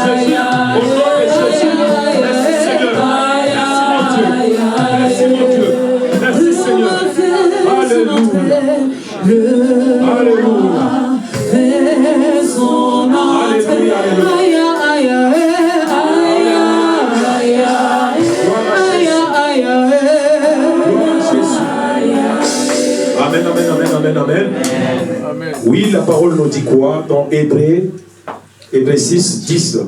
Jésus. Au nom de Jésus. Merci Seigneur. Merci mon Dieu. Merci Seigneur. Alléluia. Alléluia. Amen, amen, amen, amen, amen. Oui, la parole nous dit quoi dans Hébreux 6, 10.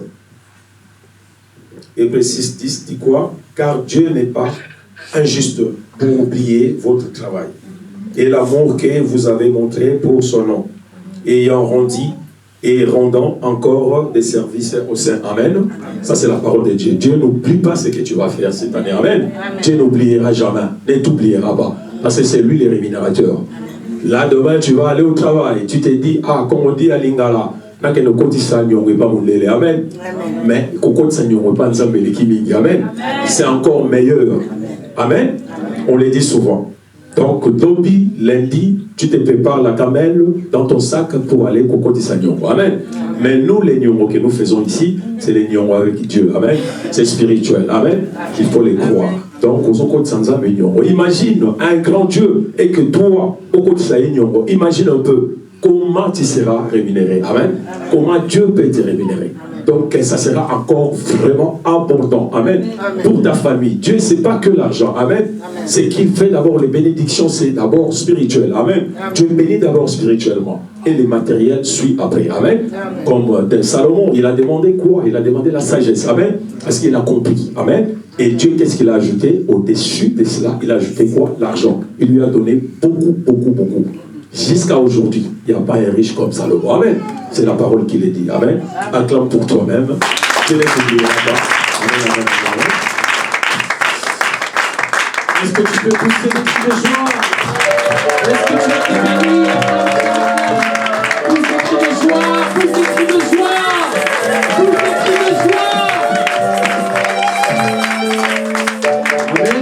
Hébreux 6, 10 dit quoi? Car Dieu n'est pas injuste pour oublier votre travail et l'amour que vous avez montré pour son nom, ayant rendu et rendant encore des services au sein. Amen. Ça, c'est la parole de Dieu. Dieu n'oublie pas ce que tu vas faire cette année. Amen. Dieu n'oubliera jamais. Ne t'oubliera pas. Parce que c'est lui le rémunérateur. Là, demain, tu vas aller au travail. Tu te dis, ah, comme on dit à Lingala, amen. Mais c'est encore meilleur. Amen. On le dit souvent. Donc, Dobi, lundi, tu te prépares la camelle dans ton sac pour aller au côté de Nyongo. Amen. Mais nous, les Nyongo que nous faisons ici, c'est les Nyongo avec Dieu. Amen. C'est spirituel. Amen. Il faut les croire. Donc, imagine un grand Dieu et que toi, au côté de Nyongo, imagine un peu comment tu seras rémunéré. Amen. Comment Dieu peut te rémunérer. Donc, ça sera encore vraiment important. Amen. Amen. Pour ta famille. Dieu, ce n'est pas que l'argent. Amen. Amen. Ce qui fait d'abord les bénédictions, c'est d'abord spirituel. Amen. Amen. Dieu bénit d'abord spirituellement. Et les matériels suivent après. Amen. Amen. Comme Salomon, il a demandé quoi? Il a demandé la sagesse. Amen. Parce qu'il a compris. Amen. Et Dieu, qu'est-ce qu'il a ajouté? Au-dessus de cela, il a ajouté quoi? L'argent. Il lui a donné beaucoup, beaucoup, beaucoup. Jusqu'à aujourd'hui, il n'y a pas un riche comme Salomon. Amen. C'est la parole qui le dit. Amen. Acclame pour toi-même. Dieu ne t'oubliera pas. Amen, amen, amen. Est-ce que tu peux pousser des cris de joie? Est-ce que tu peux te bénir? Pousse des cris de joie. Pousse des cris de joie. Pousse des cris de joie. Amen.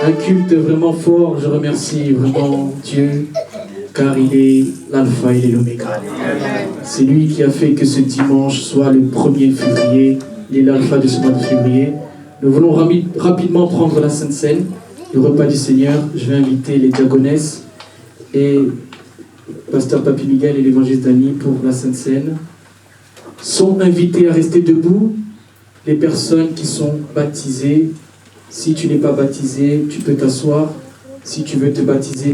Un culte vraiment fort. Je remercie vraiment Dieu, car il est l'alpha et l'oméga. C'est lui qui a fait que ce dimanche soit le 1er février. Il est l'alpha de ce mois de février. Nous voulons rapidement prendre la Sainte Seine, le repas du Seigneur. Je vais inviter les diaconesses et Pasteur Papi Miguel et l'évangéliste Dani pour la Sainte Seine. Sont invités à rester debout les personnes qui sont baptisées. Si tu n'es pas baptisé, tu peux t'asseoir. Si tu veux te baptiser,